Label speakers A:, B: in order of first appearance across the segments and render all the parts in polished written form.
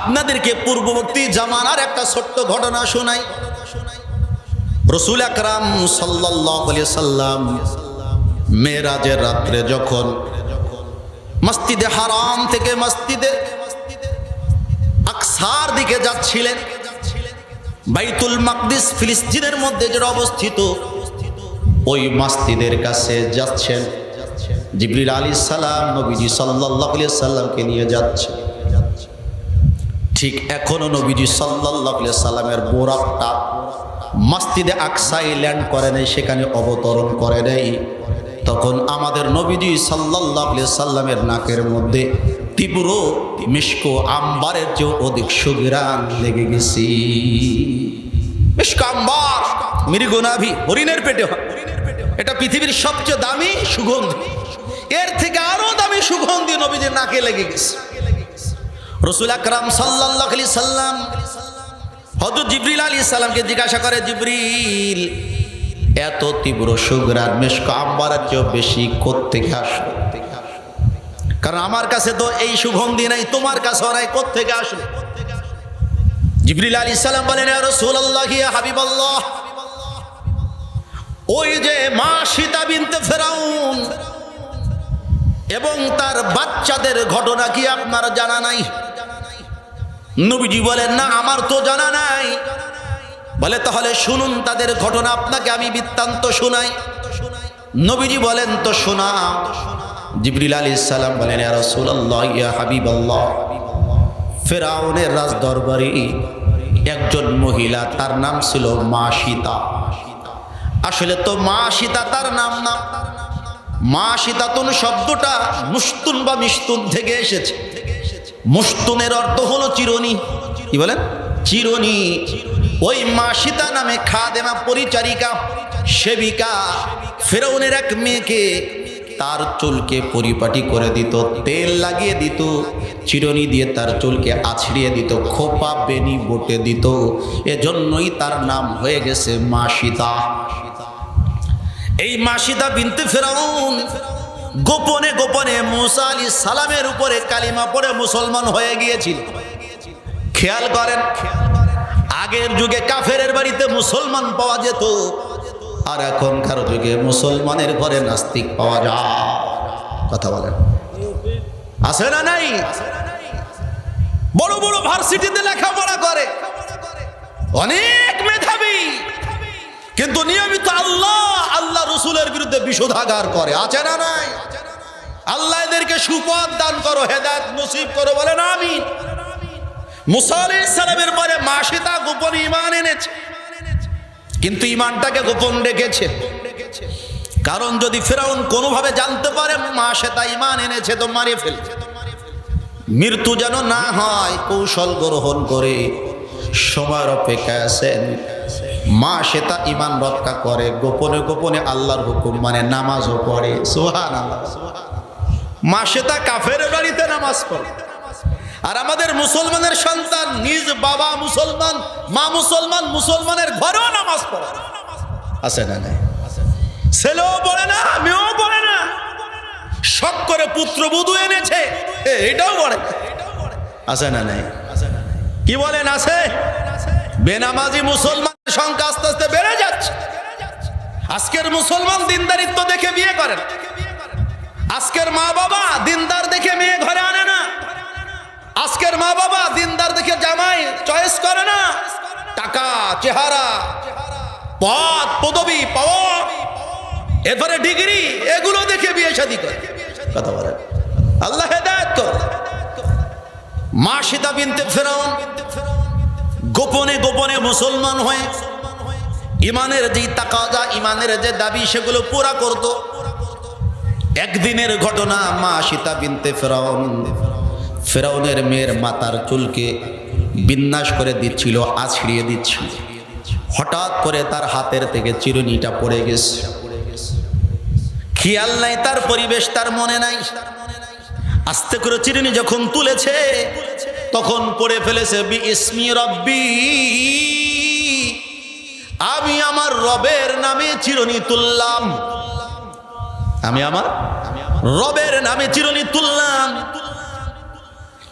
A: আপনাদেরকে পূর্ববর্তী জামানার একটা ছোট্ট ঘটনা শোনাই। রাসূল আকরাম সাল্লাল্লাহু আলাইহি সাল্লাম মেরাজের রাত্রে যখন মসজিদে হারাম থেকে মসজিদে আকসার দিকে যাচ্ছিলেন, বাইতুল মাকদিস ফিলিস্তিনের মধ্যে যেটা অবস্থিত, ওই মসজিদের কাছে যাচ্ছেন। জিবরিল আলাইহিস সালাম নবীজি সাল্লাল্লাহু আলাইহি সাল্লামকে নিয়ে যাচ্ছে। ঠিক এখনো নবীজি সাল্লাল্লাহু আলাইহি সাল্লামের বোরাকটা মসজিদে আকসায় ল্যান্ড করে নাই, সেখানে অবতরণ করে নাই। তখন আমাদের নবীজি সাল্লাল্লাহু আলাইহি সাল্লামের নাকের মধ্যে তীব্র মিশক আম্বারের চেয়ে অধিক সুঘ্রাণ লেগে গেছে। মিশক আম্বার মৃগনাভি, হরিণের পেটে হয়, এটা পৃথিবীর সবচেয়ে দামি সুগন্ধি। এর থেকে আরো দামি সুগন্ধি নবীজির নাকে লেগে গেছে। রাসূল আকরাম সাল্লাল্লাহু আলাইহি সাল্লাম হযরত জিবরিল আলাইহিস সালামকে জিজ্ঞাসা করে, জিবরিল, এত তীব্র সুঘ্রাণ মিশক আম্বারের চেয়ে বেশি কোত্থেকে আসলো? কারণ আমার কাছে তো এই সুগন্ধি নাই, তোমার কাছে নাই, কোত্থেকে আসলো? জিবরিল আলাইহিস সালাম বলেন, ইয়া রাসূলুল্লাহ, ইয়া হাবিবাল্লাহ, ওই যে মা সীতা বিনতে ফেরাউন এবং তার বাচ্চাদের ঘটনা কি আপনার জানা নাই? নবীজি বলেন, না, আমার তো জানা নাই। বলে, তাহলে শুনুন তাদের ঘটনা, আপনাকে আমি বৃত্তান্ত শোনাই। নবীজি বলেন, তো শোনাও। জিবরিল আলাইহিস সালাম বলেন, ইয়া রাসূলুল্লাহ, ইয়া হাবিবাল্লাহ, ফেরাউনের রাজ দরবারে একজন মহিলা, তার নাম ছিল মা সীতা। আসলে তো মা সীতা তার নাম না, মা সীতাতুন শব্দটা মুস্তুন বা মিস্তুন থেকে এসেছে। মুস্তুনের অর্থ হলো চিরুনি। কি বলেন? চিরুনি। ওই মা সীতা নামে খাদেমা, পরিচারিকা, সেবিকা ফেরাউনের এক মেয়েকে তার চুলকে পরিপাটি করে দিত, তেল লাগিয়ে দিত, চিরুনি দিয়ে তার চুলকে আছড়িয়ে দিত, খোপা বেনি বটে দিত। এজন্যই তার নাম হয়ে গেছে মা সীতা। এই মা সীতা বিনতে ফেরাউন গোপনে গোপনে মুসা আলাইহিস সালামের উপরে কালিমা পড়ে মুসলমান হয়ে গিয়েছিল। খেয়াল করেন, আগের যুগে কাফেরের বাড়িতে মুসলমান পাওয়া যেত, আর এখনকার যুগে মুসলমানের ঘরে নাস্তিক পাওয়া যায়। কথা বলেন, আছে না নাই? বড় বড় ভার্সিটিতে লেখাপড়া করে, অনেক মেধাবী, কিন্তু নিয়মিত আল্লাহ আল্লাহ রসুলের বিরুদ্ধে বিষোধাগার করে। আছে না নাই? আল্লাহ এদেরকে সুপথ দান করো, হেদায়েত নসিব করো, বলেন আমিন। মুসা আলাইহিস সালামের পরে মা সীতা গোপনে ঈমান এনেছে, কিন্তু ঈমানটাকে গোপন রেখেছে। কারণ যদি ফেরাউন কোনোভাবে জানতে পারে মা সীতা ঈমান এনেছে, তো মারিয়ে ফেলছে। মৃত্যু যেন না হয়, কৌশল গ্রহণ করে সময়ের অপেক্ষায় আছেন। মা সীতা ঈমান রক্ষা করে, গোপনে গোপনে আল্লাহর হুকুম মানে নামাজও পড়ে। সুবহানাল্লাহ। মা সীতা কাফের বাড়িতে নামাজ পড়ে, আর আমাদের মুসলমানের সন্তান, নিজ বাবা মুসলমান, মা মুসলমান, মুসলমানের ঘরেও নামাজ পড়ে। আছে না নাই? ছেলেও পড়ে না, মেয়েও পড়ে না, শখ করে পুত্রবধূ এনেছে, এটাও পড়ে। আছে না নাই? কি বলেন? আছে। বেনামাজি মুসলমানের সংখ্যা আস্তে আস্তে বেড়ে যাচ্ছে। আজকের মুসলমান দিনদারিত্ব দেখে বিয়ে করেন, আজকের মা বাবা দিনদার দেখে মেয়ে ঘরে আনে না, আজকের মা বাবা দিনদার দেখে জামাই চয়েস করে না। টাকা, চেহারা, পদ পদবি পাওয়া, এরপরে ডিগ্রি, এগুলো দেখে বিয়ে শাদী করে। কথা বলেন, আল্লাহ হেদায়েত করে। মা সীতা বিনতে ফেরাউন গোপনে গোপনে মুসলমান হয়ে ইমানের যে তাকাজা, ইমানের যে দাবি, সেগুলো পুরা করত। একদিনের ঘটনা, মা সীতা বিনতে ফেরাউন ফেরাউনের মেয়ের মাথার চুলকে বিন্যাস করে দিচ্ছিল, আছড়িয়ে দিচ্ছিল। হঠাৎ করে তার হাতের থেকে চিরুনিটা পড়ে গেছে। খেয়াল নাই, তার পরিবেশ তার মনে নাই। আস্তে করে চিরুনি যখন তুলেছে, তখন পড়ে ফেলেছে বিইসমি রব্বি, আমি আমার রবের নামে চিরুনি তুললাম, আমি আমার রবের নামে চিরুনি তুললাম।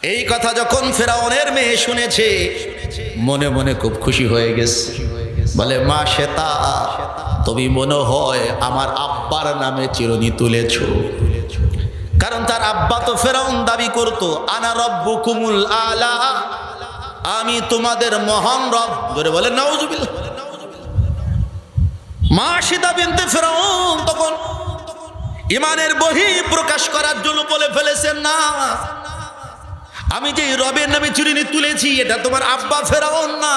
A: এই কথা যখন ফেরাউনের মেয়ে শুনেছে মনে মনে খুব খুশি হয়ে গেছে। বলে মা শ্বেতা, তুমি মনে হয় আমার আব্বার নামে চিরুনি তুলেছো। কারণ তার আব্বা তো ফেরাউন দাবি করতো আনা রব্বুকুমুল আলা, আমি তোমাদের মহান রব। ধরে বলে নাউজুবিল্লাহ। মা সীতা বিনতে ফেরাউন তখন ইমানের বহি প্রকাশ করার জন্য বলে ফেলেছেন, না, আমি যে রবের নামে চিরুনি তুলেছি এটা তোমার আব্বা ফেরাউন না,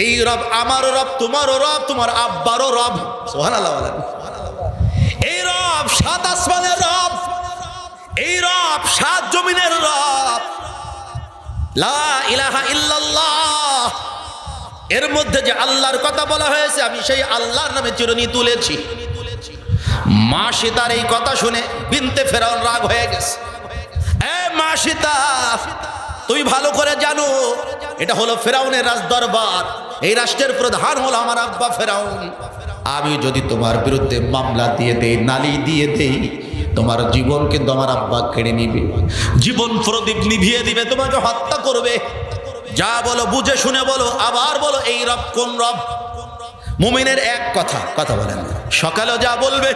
A: এই রব আমারও রব, তোমারও রব, তোমার আব্বারও রব। সুবহানাল্লাহ বলেন। এই রব সাত আসমানের রব, এই রব সাত জমিনের রব। লা ইলাহা ইল্লাল্লাহ, এর মধ্যে যে আল্লাহর কথা বলা হয়েছে আমি সেই আল্লাহর নামে চিরুনি তুলেছি। মা সীতার এই কথা শুনে বিনতে ফেরাউন রাগ হয়ে গেছে। এ মা সীতা, তুমি ভালো করে জানো এটা হলো ফেরাউনের রাজদরবার, এই রাষ্ট্রের প্রধান হলো আমার আব্বা ফেরাউন। আমি যদি তোমার বিরুদ্ধে মামলা দিয়ে দেই, নালি দিয়ে দেই, তোমার জীবন কিন্তু আমার আব্বা কেড়ে নিবে, জীবন প্রদীপ নিভিয়ে দিবে, তোমাকে হত্যা করবে। যা বলো বুঝে শুনে বলো, আবার বলো এই রব কোন রব? মুমিনের এক কথা, কথা বলেন না। সকালেও যা বলবে,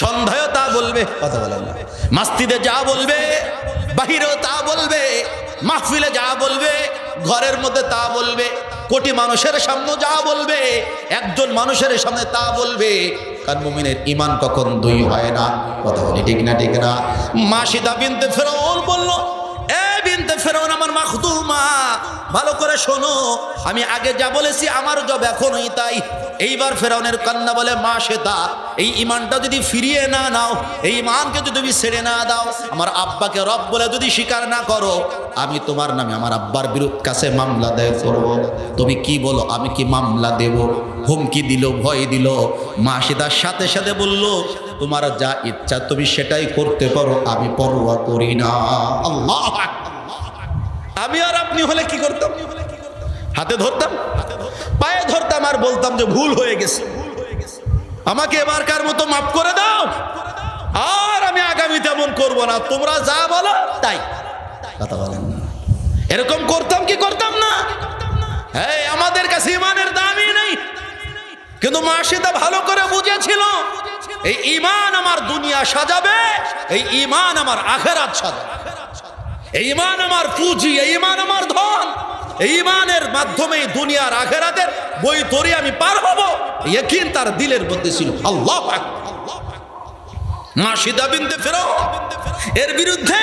A: সন্ধ্যায়ও তা বলবে, কথা বলেন না। মাস্তিদে যা বলবে, বাহিরেও তা বলবে, মাহফিলে যা বলবে, ঘরের মধ্যে তা বলবে, কোটি মানুষের সামনে যা বলবে, একজন মানুষের সামনে তা বলবে। কারণ মুমিনের ঈমান কখন দুই হয় না, কথা বলি ঠিক না? ঠিক না? মা সীতা বিনতে ফেরাউন বলল, এ বিনতে ফেরাউন আমার মাখদুমা, ভালো করে শোনো, আমি আগে যা বলেছি আমার জব এখনই তাই। এইবার ফেরাউনের কন্যা বলে, মা সীতা, এই ঈমানটা যদি ফিরিয়ে না নাও, এই ঈমানকে যদি তুমি ছেড়ে না দাও, আমার আব্বাকে রব বলে যদি স্বীকার না করো, আমি তোমার নামে আমার আব্বার বিরুদ্ধে কাছে মামলা দায়ের করব। তুমি কি বলো, আমি কি মামলা দেব? হুমকি দিল, ভয় দিল। মা সীতার সাথে সাথে বলল, তোমার যা ইচ্ছা তুমি সেটাই করতে পারো, আমি পরোয়া করি না। আল্লাহ, আমি আর আপনি হলে কি করতাম? হাতে ধরতাম, পায়ে ধরতাম, আর বলতাম যে ভুল হয়ে গেছে, আমাকে এবারকার মতো মাফ করে দাও, আর আমি আগামী তেমন করবো না, তোমরা যা বলো তাই। কথা বলেন না। এরকম করতাম কি করতাম না? হ্যাঁ, আমাদের কাছে ঈমানের দামই নেই। কিন্তু মা সীতা ভালো করে বুঝেছিল, এই ঈমান আমার দুনিয়া সাজাবে, এই ঈমান আমার আখিরাত সাজাবে, এই ঈমান আমার পুঁজি, এই ঈমান আমার ধন, এই ঈমানের মাধ্যমে দুনিয়ার আখিরাতের বই তরি আমি পার হব, ইয়াকিন তার দিলের মধ্যে ছিল। আল্লাহু আকবার। মা সীতা বিনতে ফেরাউন এর বিরুদ্ধে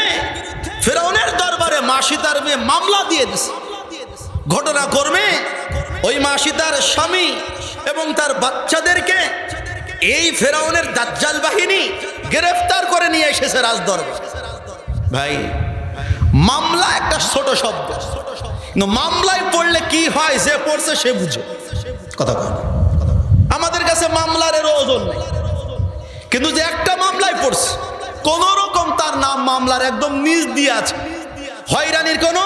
A: ফেরাউনের দরবারে মা সীতার মেয়ে মামলা দিয়ে দিছে। ঘটনাক্রমে ওই মা সীতার স্বামী এবং তার বাচ্চাদেরকে এই ফেরাউনের দাজ্জাল বাহিনী গ্রেফতার করে নিয়ে এসেছে রাজদরবার। ভাই, মামলা একটা ছোট শব্দ, কিন্তু মামলায় পড়লে কি হয় যে পড়ছে সে বুঝে। কথা কয় না? আমাদের কাছে মামলার এর ওজন নেই, কিন্তু যে একটা মামলায় পড়ছে কোন রকম তার নাম মামলার একদম নিচ দিয়ে আছে, হয়রানির কোনো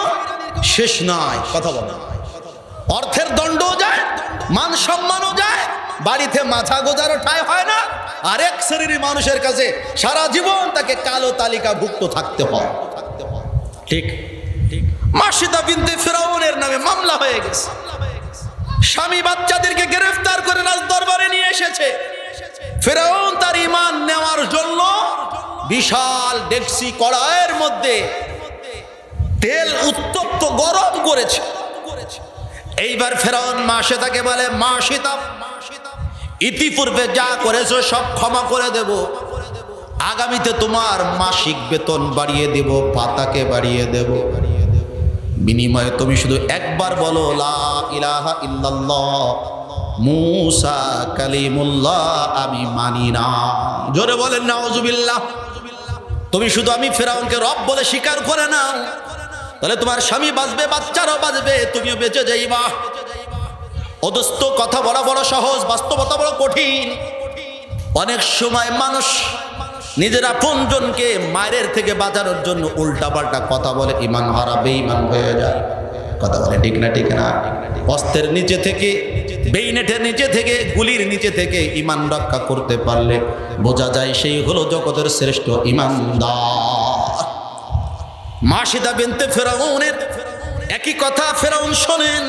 A: শেষ নাই। কথা বলে, অর্থের দণ্ডও যায়, মান সম্মানও যায়, বাড়িতে মাথা গোজারও ঠাঁই হয় না, আর এক শ্রেণীর মানুষের কাছে সারা জীবন তাকে কালো তালিকাভুক্ত থাকতে হয়। ঠিক ঠিক। মা সীতা বিনতে ফেরাউনের নামে মামলা হয়ে গেছে। স্বামী বাচ্চাদেরকে গ্রেফতার করে রাজদরবারে নিয়ে এসেছে। ফেরাউন তার ঈমান নেওয়ার জন্য বিশাল ডেকসি কড়াইয়ের মধ্যে তেল উত্তপ্ত গরম করেছে। এইবার ফেরাউন মা সীতাকে বলে, মা সীতা, ইতিপূর্বে যা করেছো সব ক্ষমা করে দেব, আগামীতে তোমার মাসিক বেতন বাড়িয়ে দেব, ভাতাকে বাড়িয়ে দেব, বিনিময়ে তুমি শুধু একবার বলো লা ইলাহা ইল্লাল্লাহ মুসা কালিমুল্লাহ, আমি মানি না। জোরে বলেন নাউজুবিল্লাহ। তুমি শুধু আমি ফেরাউনকে রব বলে স্বীকার করে নাও, তাহলে তোমার স্বামী বাঁচবে, বাচ্চারাও বাঁচবে, তুমিও বেঁচে যাইবা। অদস্ত কথা বলা বড় সহজ, বাস্তবতা বড় কঠিন। অনেক সময় মানুষ নিজের আপনজনকে মায়ের থেকে বাঁচানোর জন্য উল্টাপাল্টা কথা বলে, ঈমান হারা, বেঈমান হয়ে যায়। কথা বলে ঠিক না? ঠিক না? অস্ত্রের নিচে থেকে, বেইনেটের নিচে থেকে, গুলির নিচে থেকে ঈমান রক্ষা করতে পারলে বোঝা যায় সেই হলো জগতের শ্রেষ্ঠ ঈমানদার। মাশিদা বিনতে ফেরাউনের একই কথা ফেরাউন শোনেন,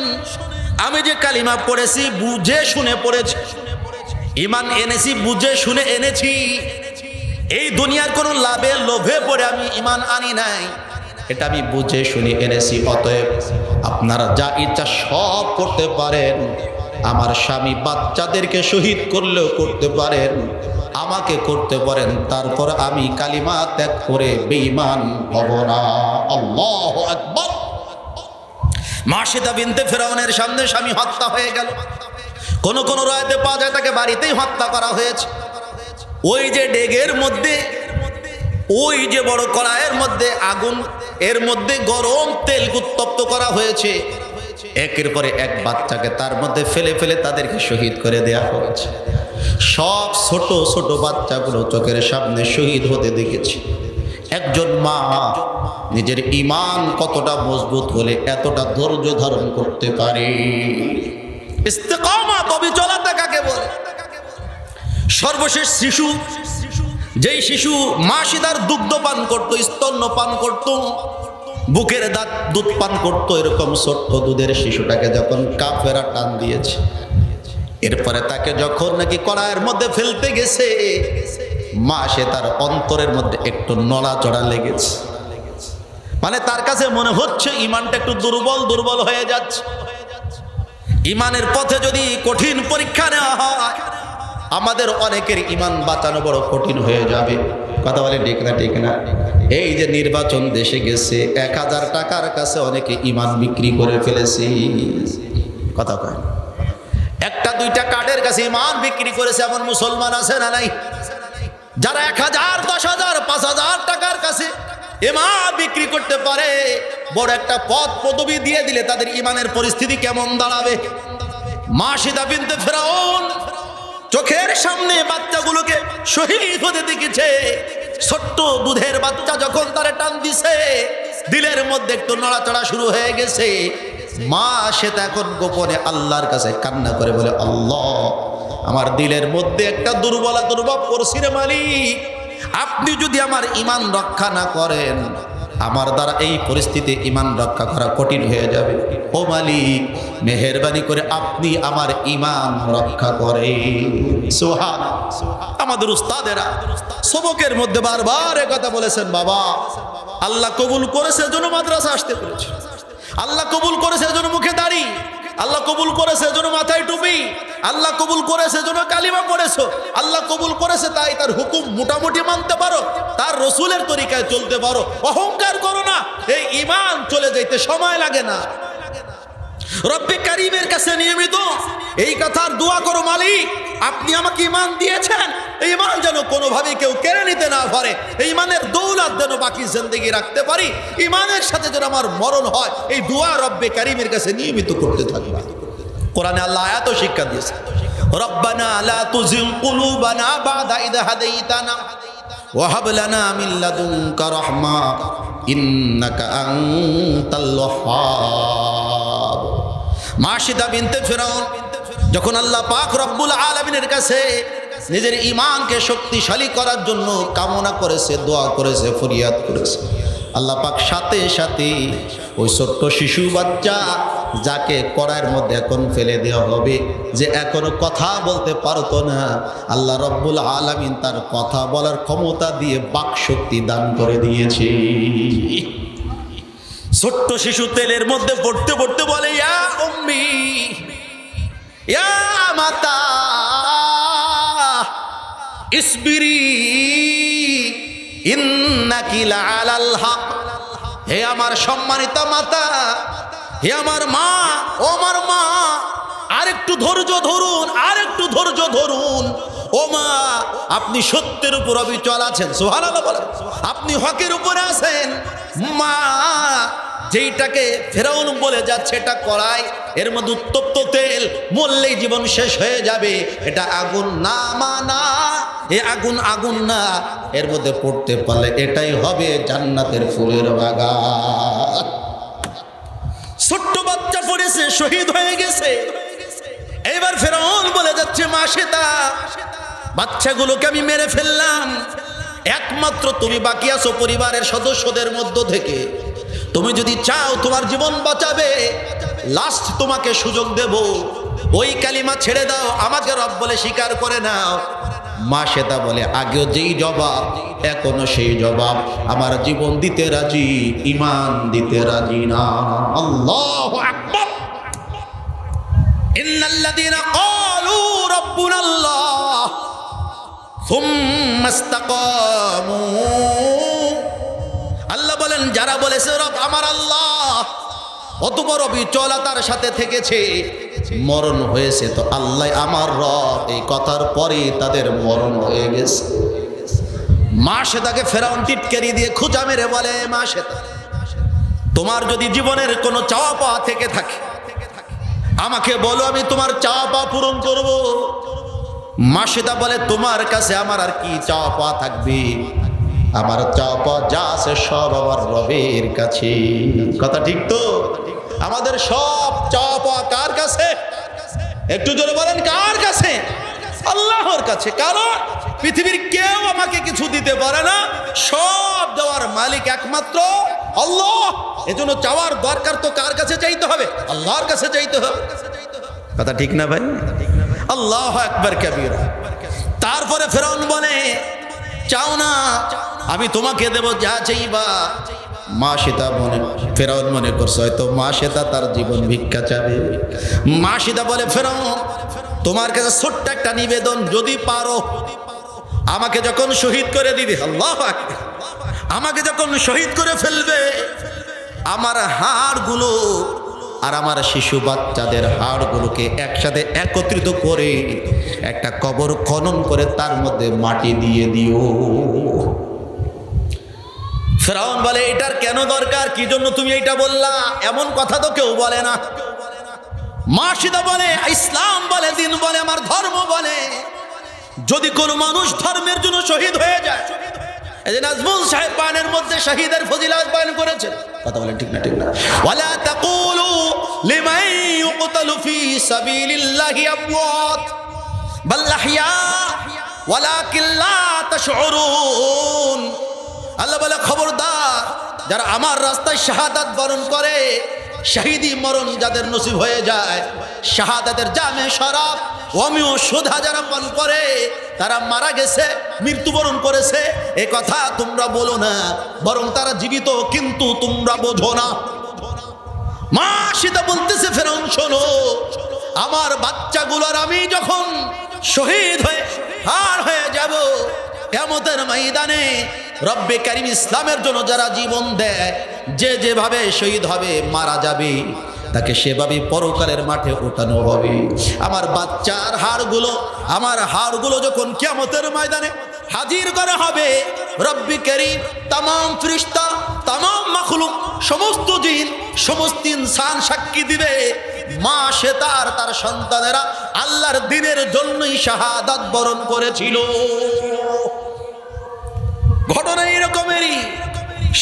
A: আমি যে কালিমা পড়েছি বুঝে শুনে পড়েছি, ঈমান এনেছি বুঝে শুনে এনেছি, এই দুনিয়ার কোনো লাভে লোভে পড়ে আমি ঈমান আনি নাই, এটা আমি বুঝে শুনে এনেছি। অতএব আপনারা যা ইচ্ছা সব করতে পারেন, আমার স্বামী বাচ্চাদেরকে শহীদ করলেও করতে পারেন, আমাকে করতে পারেন, তারপর আমি কালিমা ত্যাগ করে বেঈমান হব না। আল্লাহু আকবার। মাশিদা বিনতে ফেরাউনের সামনে স্বামী হত্যা হয়ে গেল। কোন কোন রায়তে পাওয়া যায় তাকে বাড়িতেই হত্যা করা হয়েছে। ওই যে ডেগের মধ্যে, ওই যে বড় কড়াইয়ের মধ্যে আগুন, এর মধ্যে গরম তেল উত্তপ্ত করা হয়েছে, একের পরে এক বাচ্চাকে তার মধ্যে ফেলে ফেলে তাদেরকে শহীদ করে দেয়া হয়েছে। সব ছোট ছোট বাচ্চাগুলো চোখের সামনে শহীদ হতে দেখেছি। একজন মা নিজের ঈমান কতটা মজবুত হলে এতটা ধৈর্য ধারণ করতে পারে। ইস্তেকামত অবিচলতা কাকে বলে? সর্বশেষ শিশু, যেই শিশু মাশিদার দুগ্ধ পান করতো, স্তন্য পান করতো, বুকের দুধ পান করতো, এরকম ছোট্ট দুধের শিশুটাকে যখন কাফেরা টান দিয়েছে, এরপরে তাকে যখন নাকি কড়াইয়ের মধ্যে ফেলতে গেছে, মা সে তার অন্তরের মধ্যে একটু নড়াচড়া লেগেছে। মানে তার কাছে মনে হচ্ছে ঈমানটা একটু দুর্বল দুর্বল হয়ে যাচ্ছে। ঈমানের পথে যদি কঠিন পরীক্ষা নেওয়া হয়, আমাদের অনেকের ঈমান বাঁচানো বড় কঠিন হয়ে যাবে। কথা বলে ঠিক না? ঠিক না? এই যে নির্বাচন দেশে গেছে, 1000 টাকার কাছে অনেকে ঈমান বিক্রি করে ফেলেছে। কথা কয়, একটা দুইটা কার্ডের কাছে ঈমান বিক্রি করেছে এমন মুসলমান আছে না নাই? যারা 1000, 10,000, 5,000 টাকার কাছে ঈমান বিক্রি করতে পারে, বড় একটা পদ পদবি দিয়ে দিলে তাদের ঈমানের পরিস্থিতি কেমন দাঁড়াবে? মাশিদা বিনতে ফেরাউন চোখের সামনে বাচ্চাগুলোকে শহীদ হতে দেখেছে। ছোট্ট দুধের বাচ্চা যখন তারে টান দিছে, দিলের মধ্যে একটু নড়াচড়া শুরু হয়ে গেছে। মা সে এখন গোপনে আল্লাহর কাছে কান্না করে বলে, আল্লাহ, আমার দিলের মধ্যে একটা দুর্বলা দুর্বল পড়ছি রে মালিক, আপনি যদি আমার ঈমান রক্ষা না করেন, আমার দ্বারা এই পরিস্থিতি ঈমান রক্ষা করা কঠিন হয়ে যাবে। ও মালিক, মেহেরবানি করে আপনি আমার ঈমান রক্ষা করেন। সুবহানাল্লাহ। আমাদের উস্তাদেরা সবকের মধ্যে বারবার কথা বলেছেন, বাবা আল্লাহ কবুল করেছে জন্য মাদ্রাসা আসতে পেরেছে, আল্লাহ কবুল করেছে জন্য মুখে দাড়ি, আল্লাহ কবুল করেছে জন্য মাথায় টুপি, আল্লাহ কবুল করেছে জন্য কালিমা পড়েছো, আল্লাহ কবুল করেছে তাই তার হুকুম মোটামুটি মানতে পারো, তার রসুলের তরিকায় চলতে পারো। অহংকার করো না, এই ঈমান চলে যাইতে সময় লাগে না। রব্বে কারীমের কাছে নিয়মিত এই কথার দোয়া করো, মালিক আপনি আমাকে ঈমান দিয়েছেন, এই ঈমান যেন কোনোভাবে কেউ কেড়ে নিতে না পারে, এই ঈমানের দৌলত যেন বাকি জিন্দেগি রাখতে পারি, ঈমানের সাথে যেন আমার মরণ হয়, এই দোয়া রব্বে কারীমের কাছে নিয়মিত করতে থাকবা। কোরআনে আল্লাহ আয়াতও শিক্ষা দিয়েছে, রব্বানা লা তুযিগ কুলুবানা বা'দা ইদ হাদাইতানা ওয়া হাব লানা মিন লাদুনকা রাহমা ইন্নাকা আনতাল ওয়াহ্হাব। মাশিদা বিনতে ফেরাউন যখন আল্লাহ পাক রব্বুল আলামিনের কাছে নিজের ঈমানকে শক্তিশালী করার জন্য কামনা করেছে, দোয়া করেছে, ফরিয়াদ করেছে, আল্লাহ পাক সাথে সাথে ওই ছোট্ট শিশু বাচ্চা যাকে কড়াইয়ের মধ্যে এখন ফেলে দেওয়া হবে, যে এখনো কথা বলতে পারতো না, আল্লাহ রব্বুল আলামিন তার কথা বলার ক্ষমতা দিয়ে বাক শক্তি দান করে দিয়েছে। ছোট্ট শিশু তেলের মধ্যে পড়তে পড়তে বলে, ইয়া উম্মি ইয়া মাতা ইসবিরি ইন্নাকি লাআলাল হক। হে আমার সম্মানিত মাতা, হে আমার মা, ও আমার মা, আরেকটু ধৈর্য ধরুন, আরেকটু ধৈর্য ধরুন। ও মা, আপনি সত্যের উপর অবিচল আছেন, সুবহানাল্লাহ বলেন, আপনি হকের উপরে আছেন। মা, যেইটাকে ফেরাউন বলে যাচ্ছে এটা কড়াই, এর মধ্যে উত্তপ্ত তেল, মরলেই জীবন শেষ হয়ে যাবে, এটা আগুন না মা না, এ আগুন আগুন না, এর মধ্যে পড়তে পারলে এটাই হবে জান্নাতের ফুলের বাগান। ছোট্ট বাচ্চা পড়েছে, শহীদ হয়ে গেছে। এবার ফেরাউন বলে যাচ্ছে, মাশিদা, বাচ্চাগুলোকে আমি মেরে ফেললাম, একমাত্র তুমি বাকি আছো পরিবারের সদস্যদের মধ্য থেকে। তুমি যদি চাও তোমার জীবন বাঁচাবে, লাস্ট তোমাকে সুযোগ দেব, ওই কালিমা ছেড়ে দাও, আমাকে রব বলে স্বীকার করে নাও। মা শ্বেতা বলে, আগেও যেই জবাব এখনো সেই জবাব, আমার জীবন দিতে রাজি, ঈমান দিতে রাজি না। আল্লাহু আকবার। ইন্নাল্লাযীনা ক্বালু রাব্বুনাল্লাহ সুম্মা ইসতাকামু, আল্লাহ বলেন যারা বলেছে রব আমার আল্লাহ, অতঃপর বিচলতার সাথে থেকেছে, মরণ হয়েছে তো আল্লাহ আমার রব, এই কথার পরে তাদের মরণ হয়ে গেছে। মা শ্বেতাকে ফেরাউন টিটকারি দিয়ে খোঁচা মেরে বলে, মা শ্বেতা, তোমার যদি জীবনের কোনো চাওয়া পাওয়া থেকে থাকে আমাকে বলো, আমি তোমার চাওয়া পাওয়া পূরণ করব। মা শ্বেতা বলে, তোমার কাছে আমার আর কি চাওয়া পাওয়া থাকবে? আমার চাওয়া পাওয়া যা আছে সব আমার রবের কাছে। কথা ঠিক তো? আমাদের সব চাওয়া পাওয়া কার কাছে? একটু জোরে বলেন, কার কাছে? আল্লাহর কাছে। কারণ পৃথিবীর কেউ আমাকে কিছু দিতে পারে না, সব দেওয়ার মালিক একমাত্র আল্লাহ। এজন্য চাওয়ার দরকার তো কার কাছে চাইতে হবে? আল্লাহর কাছে চাইতে হবে। কথা ঠিক না ভাই? আল্লাহু আকবার কাবীরা। তারপরে ফেরাউন বলে, চাও না আমি তোমাকে দেব যা চাইবা। মা শ্বেতা ফেরাউন মনে করছে হয়তো মা শ্বেতা তার জীবন ভিক্ষা চাবে। মা শ্বেতা বলে, ফেরাউন তোমার কাছে ছোট্ট একটা নিবেদন, যদি পারো আমাকে যখন শহীদ করে দিবে, আল্লাহু আকবার, আমাকে যখন শহীদ করে ফেলবে, আমার হাড়গুলো আর আমার শিশু বাচ্চাদের হাড়গুলোকে একসাথে একত্রিত করে একটা কবর খনন করে তার মধ্যে মাটি দিয়ে দিও। ফেরাউন বলে, এটার কেন দরকার? কি জন্য তুমি এটা বললা? এমন কথা তো কেউ বলে না। মা শ্বেতা বলে, ইসলাম বলে, দিন বলে, আমার ধর্ম বলে, যদি কোনো মানুষ ধর্মের জন্য শহীদ হয়ে যায়, এই যে নাজমুল সাহেব বায়ানের মধ্যে শহীদের ফজিলত বয়ান করেছেন, কথা বলেন ঠিক না? ঠিক না? ওয়ালা তাকুলু লিমান ইউকতালু ফি সাবিলিল্লাহি আমওয়াত বাল আহইয়া ওয়ালাকিন লা তাশউরুন। আল্লাহ বলে, খবরদার, যারা আমার রাস্তায় শাহাদাত বরণ করে, শহীদি মরণ যাদের নসিব হয়ে যায়, শাহাদাতের জামে শরাব অমিয় সুধা যারা পান করে, তারা মারা গেছে, মৃত্যুবরণ করেছে, এ কথা তোমরা বলো না, বরং তারা জীবিত, কিন্তু তোমরা বোঝো না। মা শ্বেতা বলতেছে, ফেরাউন শোনো, আমার বাচ্চাগুলোর আমি যখন শহীদ হয়ে হার হয়ে যাব, কিয়ামতের ময়দানে রব্বে কারীম ইসলামের জন্য যারা জীবন দেয়, যে যেভাবে শহীদ হবে, মারা যাবে, তাকে সেভাবে পরকালের মাঠে ওঠানো হবে। আমার বাচ্চার হাড়গুলো, আমার হাড়গুলো যখন কিয়ামতের ময়দানে হাজির করা হবে, রব্বে কারীম তামাম ফেরেশতা, তামাম মাখলুক, সমস্ত জিন, সমস্ত ইনসান সাক্ষী দিবে, মা শ্বেতার তার সন্তানেরা আল্লাহর দ্বীনের জন্যই শাহাদাত বরণ করেছিল। ঘটনা এরকমেরই,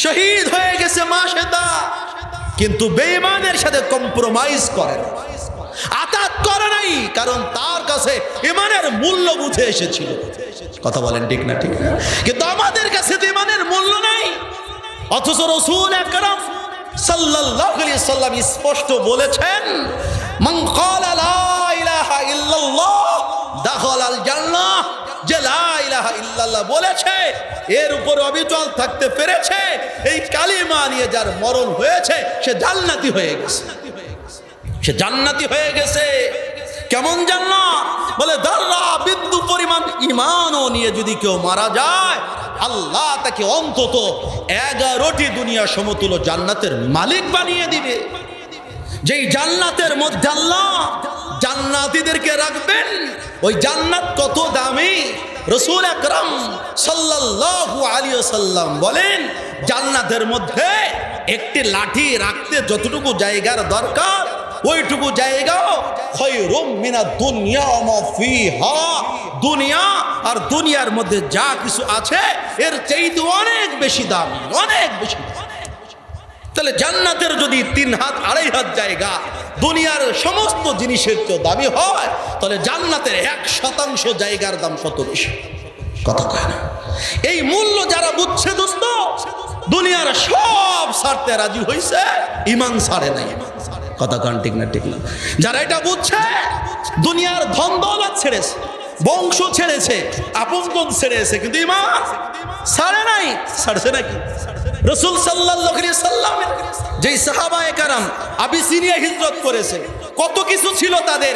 A: শহীদ হয়ে গেছে মা শ্বেতা, কিন্তু বেঈমানের সাথে কম্প্রোমাইজ করে না, আতাত করে নাই, কারণ তার কাছে ঈমানের মূল্য বুঝে এসেছিল। কথা বলেন ঠিক না? ঠিক না? কিন্তু আমাদের কাছে তো ঈমানের মূল্য নাই, অথচ রাসূল আকরাম সাল্লাল্লাহু আলাইহি ওয়াসাল্লাম স্পষ্ট বলেছেন, মান ক্বালা লা ইলাহা ইল্লাল্লাহ দাখালাল জান্নাহ। যে লা ইলাহা ইল্লাল্লাহ বলেছে, এর উপর অবিচল থাকতে পেরেছে, এই কালিমা নিয়ে যার মরণ হয়েছে, সে জান্নাতি হয়ে গেছে, সে জান্নাতি হয়ে গেছে। কেমন জান্নাত? বলে, যারা বিন্দু পরিমাণ ঈমানও নিয়ে যদি কেউ মারা যায়, আল্লাহ তাকে অন্তত 11টি দুনিয়া সমতুল্য জান্নাতের মালিক বানিয়ে দিবে। যেই জান্নাতের মধ্যে আল্লাহ জান্নাতীদেরকে রাখবেন, ওই জান্নাত কত দামি! রাসূল আকরাম সাল্লাল্লাহু আলাইহি ওয়াসাল্লাম বলেন, জান্নাতের মধ্যে একটি লাঠি রাখতে যতটুকু জায়গার দরকার, ওইটুকু জায়গাও খায়রুম মিনাদ দুনিয়া ওয়া মা ফিহা, দুনিয়া আর দুনিয়ার মধ্যে যা কিছু আছে এর চাইতে অনেক বেশি দামি, অনেক বেশি। তাহলে জান্নাতের যদি 3 হাত 2.5 হাত জায়গা দুনিয়ার সমস্ত জিনিসের চেয়ে দামি হয়, তাহলে জান্নাতের 1% জায়গার দাম কত বেশি? কথা কয় না? এই মূল্য যারা বুঝছে দোস্ত, দুনিয়ার সব ছাড়তে রাজি হইছে, ঈমান ছাড়ে নাই। কথা কান ঠিক না? ঠিক না? যারা এটা বুঝছে, দুনিয়ার ধন দৌলত ছেড়েছে, বংশ ছেড়েছে, আপনজন ছেড়েছে, কিন্তু ঈমান ছাড়ে নাই। ছাড়ছে নাকি? রাসূল সাল্লাল্লাহু আলাইহি সাল্লামের যেই সাহাবায়ে কেরাম আবিসিনিয়া হিজরত করেছে, কত কিছু ছিল তাদের,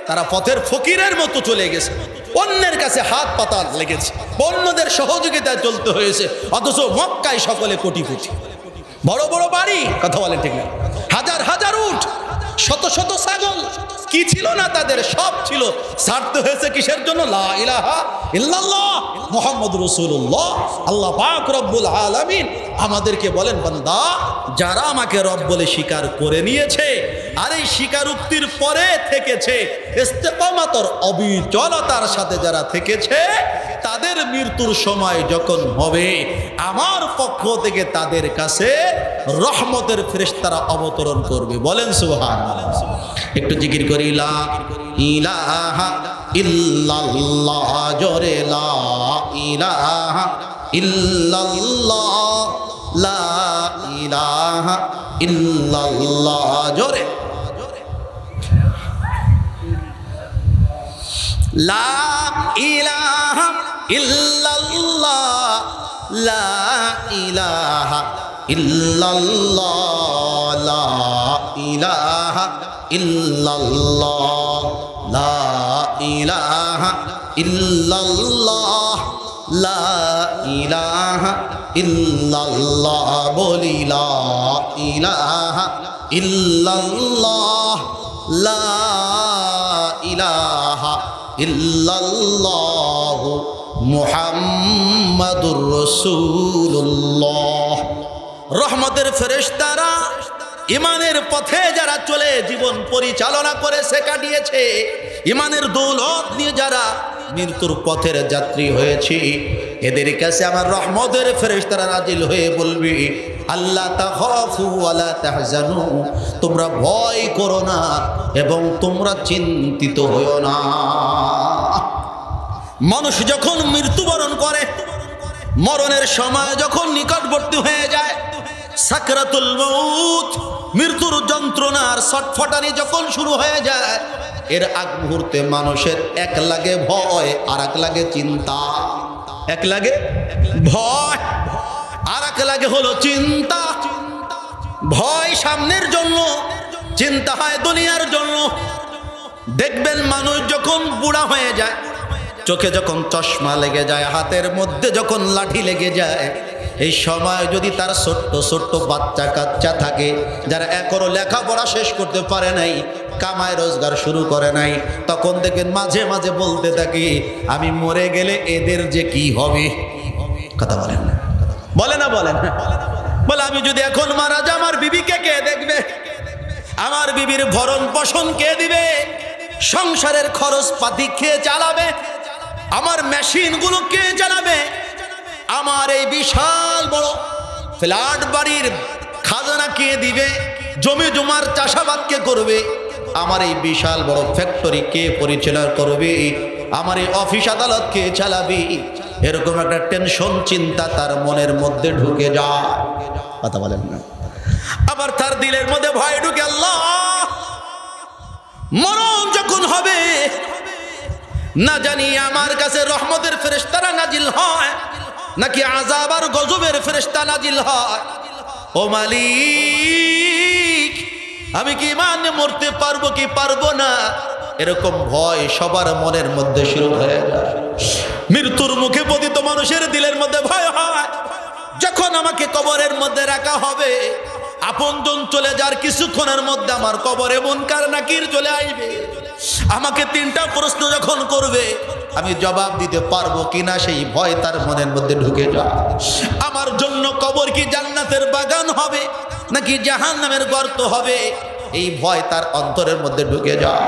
A: তারা পথের ফকিরের মতো চলে গেছে, অন্যের কাছে হাত পাতা লেগেছে, অন্যদের সহযোগিতায় চলতে হয়েছে, অথচ মক্কায় সকলে কোটিপতি, বড় বড় বাড়ি, কথা বলেন ঠিক না? হাজার হাজার উট, শত শত ছাগল, কি ছিল না তাদের? সব ছিল। ছাড়তে হয়েছে কিসের জন্য? লা ইলাহা ইল্লাল্লাহ মুহাম্মাদুর রাসূলুল্লাহ। আল্লাহ পাক রব্বুল আলামিন আমাদেরকে বলেন, বান্দা যারা আমাকে রব বলে স্বীকার করে নিয়েছে আর এই স্বীকারোক্তির পরে থেকেছে, ইস্তেকামাতর অবিচলতার সাথে যারা থেকেছে, তাদের মৃত্যুর সময় যখন হবে, আমার পক্ষ থেকে তাদের কাছে রহমতের ফেরেশতারা অবতরণ করবে। বলেন সুবহানাল্লাহ। একটু জিকির করি, লা ইলাহা ইল্লাল্লাহ, জোরে লা ইলাহা ইল্লাল্লাহ, লা ইলাহা ইল্লাল্লাহ, জোরে লা ইলাহা ইল্লাল্লাহ, লা ইলাহা ইল্লাল্লাহ, লা ইলাহা ইল্লাল্লাহ, লা ইলাহা ইল্লাল্লাহ, লা ইলাহা ইল্লাল্লাহ, বলি লা ইলাহা ইল্লাল্লাহ, লা ইলাহা ইল্লাল্লাহ মুহাম্মাদুর রাসূলুল্লাহ। রহমতের ফেরেশতারা ইমানের পথে যারা চলে জীবন পরিচালনা করেছে, কাটিয়েছে, ইমানের দৌলত নিয়ে যারা মৃত্যুর পথের যাত্রী হয়েছে, এদের কাছে আমার রহমতের ফেরেশতারা নাজিল হয়ে বলবে, আল্লাহ তাখাফু ওয়ালা তাহজানু, তোমরা ভয় করো না এবং তোমরা চিন্তিত হইও না। মানুষ যখন মৃত্যুবরণ করে, মরণের সময় যখন নিকটবর্তী হয়ে যায়, সাকরাতুল মউত, মৃত্যুর যন্ত্রণার ছটফটানি যখন শুরু হয়ে যায়, এর আগ মুহূর্তে মানুষের এক লাগে ভয়, আর এক লাগে চিন্তা। এক লাগে ভয়, আর এক লাগে হলো চিন্তা। ভয় সামনের জন্য, চিন্তা হয় দুনিয়ার জন্য। দেখবেন মানুষ যখন বুড়া হয়ে যায়, চোখে যখন চশমা লেগে যায়, হাতের মধ্যে যখন লাঠি লেগে যায়, এই সময় যদি তার ছোট্ট ছোট্ট বাচ্চা কাচ্চা থাকে, যারা এখনো লেখাপড়া শেষ করতে পারে নাই, কামাই রোজগার শুরু করে নাই, তখন দেখেন মাঝে মাঝে বলতে থাকি, আমি মরে গেলে এদের যে কি হবে। কথা বলেন না? বলে না? বলেন না? বলে আমি যদি এখন মারা যাই, আমার বিবিকে কে দেখবে? আমার বিবির ভরণ পোষণ কে দিবে? সংসারের খরচ পাতি কে চালাবে? আমার মেশিনগুলো কে চালাবে? আমার এই বিশাল বড় ফ্ল্যাট বাড়ির খাজনা কে দিবে? জমি জমার চাষাবাদ কে করবে? আমার এই বিশাল বড় ফ্যাক্টরি কে পরিচালনা করবে? আমার এই অফিস আদালত কে চালাবে? এরকম একটা টেনশন, চিন্তা তার মনের মধ্যে ঢুকে যায়। কথা বলেন না? আবার তার দিলের মধ্যে ভয় ঢুকে, আল্লাহ মরণ যখন হবে, না জানি আমার কাছে রহমতের ফেরেশতারা নাজিল হয় নাকি আযাব আর গজবের ফেরেশতা নাজিল হয়। ও মালিক, আমি কি ইমানে মরতে পারবো কি পারবো না? এরকম ভয় সবার মনের মধ্যে শুরু হয়ে যায়। মৃত্যুর মুখে পতিত মানুষের দিলের মধ্যে ভয় হয়, যখন আমাকে কবরের মধ্যে রাখা হবে, আপনজন চলে যার কিছুক্ষণের মধ্যে আমার কবরে মুনকার নাকির চলে আসবে। আমাকে তিনটা প্রশ্ন যখন করবে, আমি জবাব দিতে পারবো কিনা সেই ভয় তার মনের মধ্যে ঢুকে যায়। আমার জন্য কবর কি জান্নাতের বাগান হবে নাকি জাহান্নামের গর্ত হবে? এই ভয় তার অন্তরের মধ্যে ঢুকে যায়,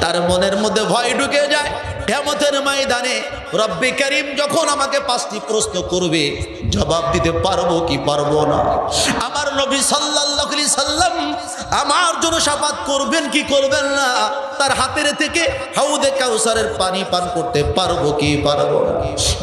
A: তার মনের মধ্যে ভয় ঢুকে যায়। কিয়ামতের ময়দানে রব্বে কারীম যখন আমাকে 5টি প্রশ্ন করবে, জবাব দিতে পারবো কি পারবো না? আমার নবী সাল্লাল্লাহু আলাইহি সাল্লাম আমার জন্য শাফাত করবেন কি করবেন না? তার হাতের থেকে হাউদে কাউসারের পানি পান করতে পারবো কি পারবো না?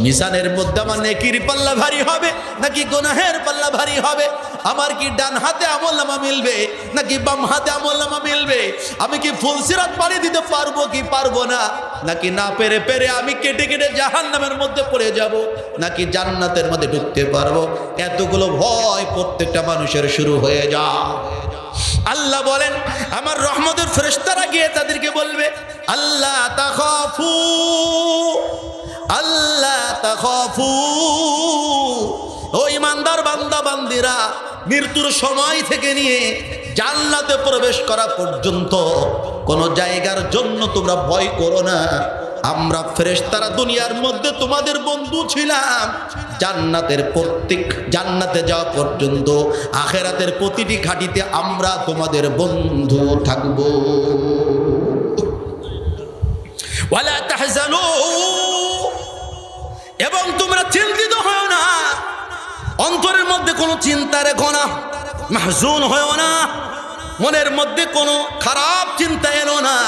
A: মিজানের মধ্যে আমার নেকির পাল্লা ভারী হবে নাকি গুনাহের পাল্লা ভারী হবে? আমার কি ডান হাতে আমলনামা মিলবে নাকি বাম হাতে আমলনামা মিলবে? আমি কি ফুলসিরাত পাড়ি দিতে পারবো কি পারবো না? নাকি না পেরে পেরে আমি কেটে কেটে জাহান্নামের মধ্যে পড়ে যাব, নাকি জান্নাতের মধ্যে ঢুকতে পারবো? এতগুলো ভয় প্রত্যেকটা মানুষের শুরু হয়ে যায়। আল্লাহ বলেন, আমার রহমতের ফেরেশতারা গিয়ে তাদেরকে বলবে, আল্লাহ তাখাফু, আল্লাহ তাখাফু। ও ইমানদার বান্দা বান্দিরা, মৃত্যুর সময় থেকে নিয়ে জান্নাতে প্রবেশ করা পর্যন্ত কোন জায়গার জন্য তোমরা ভয় করো না। আমরা ফেরেশতারা দুনিয়ার মধ্যে তোমাদের বন্ধু ছিলাম, জান্নাতে যাওয়া পর্যন্ত আখিরাতের প্রতিটি ঘাটিতে আমরা তোমাদের বন্ধু থাকব। ওয়ালা তাহজানু, এবং তোমরা চিন্তিত হয় না, অন্তরের মধ্যে কোনো চিন্তা রেখো না, মাহজুন হয় না, মনের মধ্যে কোনো খারাপ চিন্তা এলো না।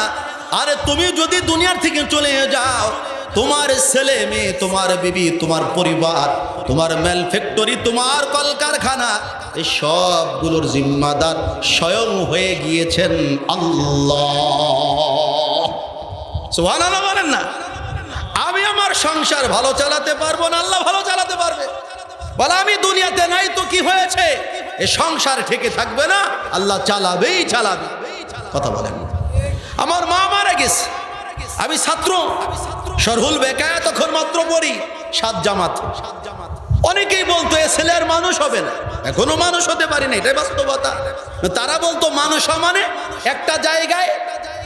A: আরে তুমি যদি দুনিয়ার থেকে চলে যাও, তোমার ছেলে মেয়ে, তোমার বিবি, তোমার পরিবার, তোমার মেল ফ্যাক্টরি, তোমার কলকারখানা, এই সবগুলোর জিম্মাদার স্বয়ং হয়ে গিয়েছেন আল্লাহ। সুবহানাল্লাহ বলেন না? আমি আমার সংসার ভালো চালাতে পারবো না, আল্লাহ ভালো চালাতে পারবে। বলে আমি দুনিয়াতে নাই তো কি হয়েছে, এই সংসার ঠেকে থাকবে না, আল্লাহ চালাবেই চালাবে। কথা বলেন। আমার মা মারা গেছে, আমি ছাত্র, শরহুল বেকায়া তখন মাত্র পড়ি 7 জামাত। অনেকেই বলতো এ ছেলে আর মানুষ হবে না, এখনো মানুষ হতে পারি না, এটাই বাস্তবতা। তারা বলতো মানুষ মানে একটা জায়গায়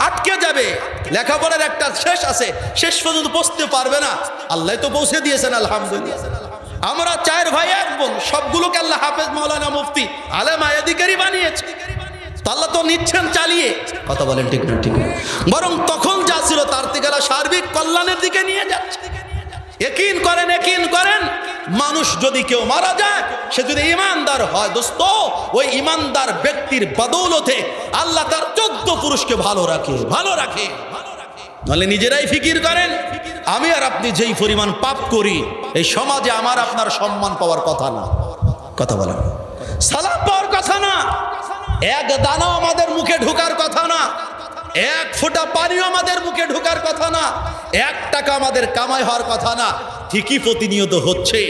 A: আটকে যাবে, লেখাপড়ার একটা শেষ আছে, শেষ পর্যন্ত পৌঁছতে পারবে না। আল্লাহ তো পৌঁছে দিয়েছেন আলহামদুলিল্লাহ। আমরা 4 ভাই 1 বোন, সবগুলোকে আল্লাহ হাফেজ, মাওলানা, মুফতি, আলেম, আয়াদিকারী বানিয়েছে। আল্লাহ তো নিচ্ছেন চালিয়ে। কথা বলেন ঠিক না? ঠিক না। বরং তখন যা ছিল তার থেকে সার্বিক কল্যাণের দিকে নিয়ে যাচ্ছে। ইয়াকিন করেন, ইয়াকিন করেন, মানুষ যদি কেউ মারা যায়, সে যদি ইমানদার হয় দোস্ত, ওই ইমানদার ব্যক্তির বদৌলতে আল্লাহ তার 14 পুরুষকে ভালো রাখে, ভালো রাখে। নাহলে নিজেরাই ফিকির করেন, আমি আর আপনি যেই পরিমাণ পাপ করি, এই সমাজে আমার আপনার সম্মান পাওয়ার কথা না। কথা বলেন। সালাম পাওয়ার কথা না, এক দানা আমাদের মুখে ঢোকার কথা না, 1 ফোঁটা পানিও আমাদের মুখে ঢোকার কথা না, 1 টাকা আমাদের কামাই হওয়ার কথা না। ঠিকই প্রতিনিয়ত হচ্ছে।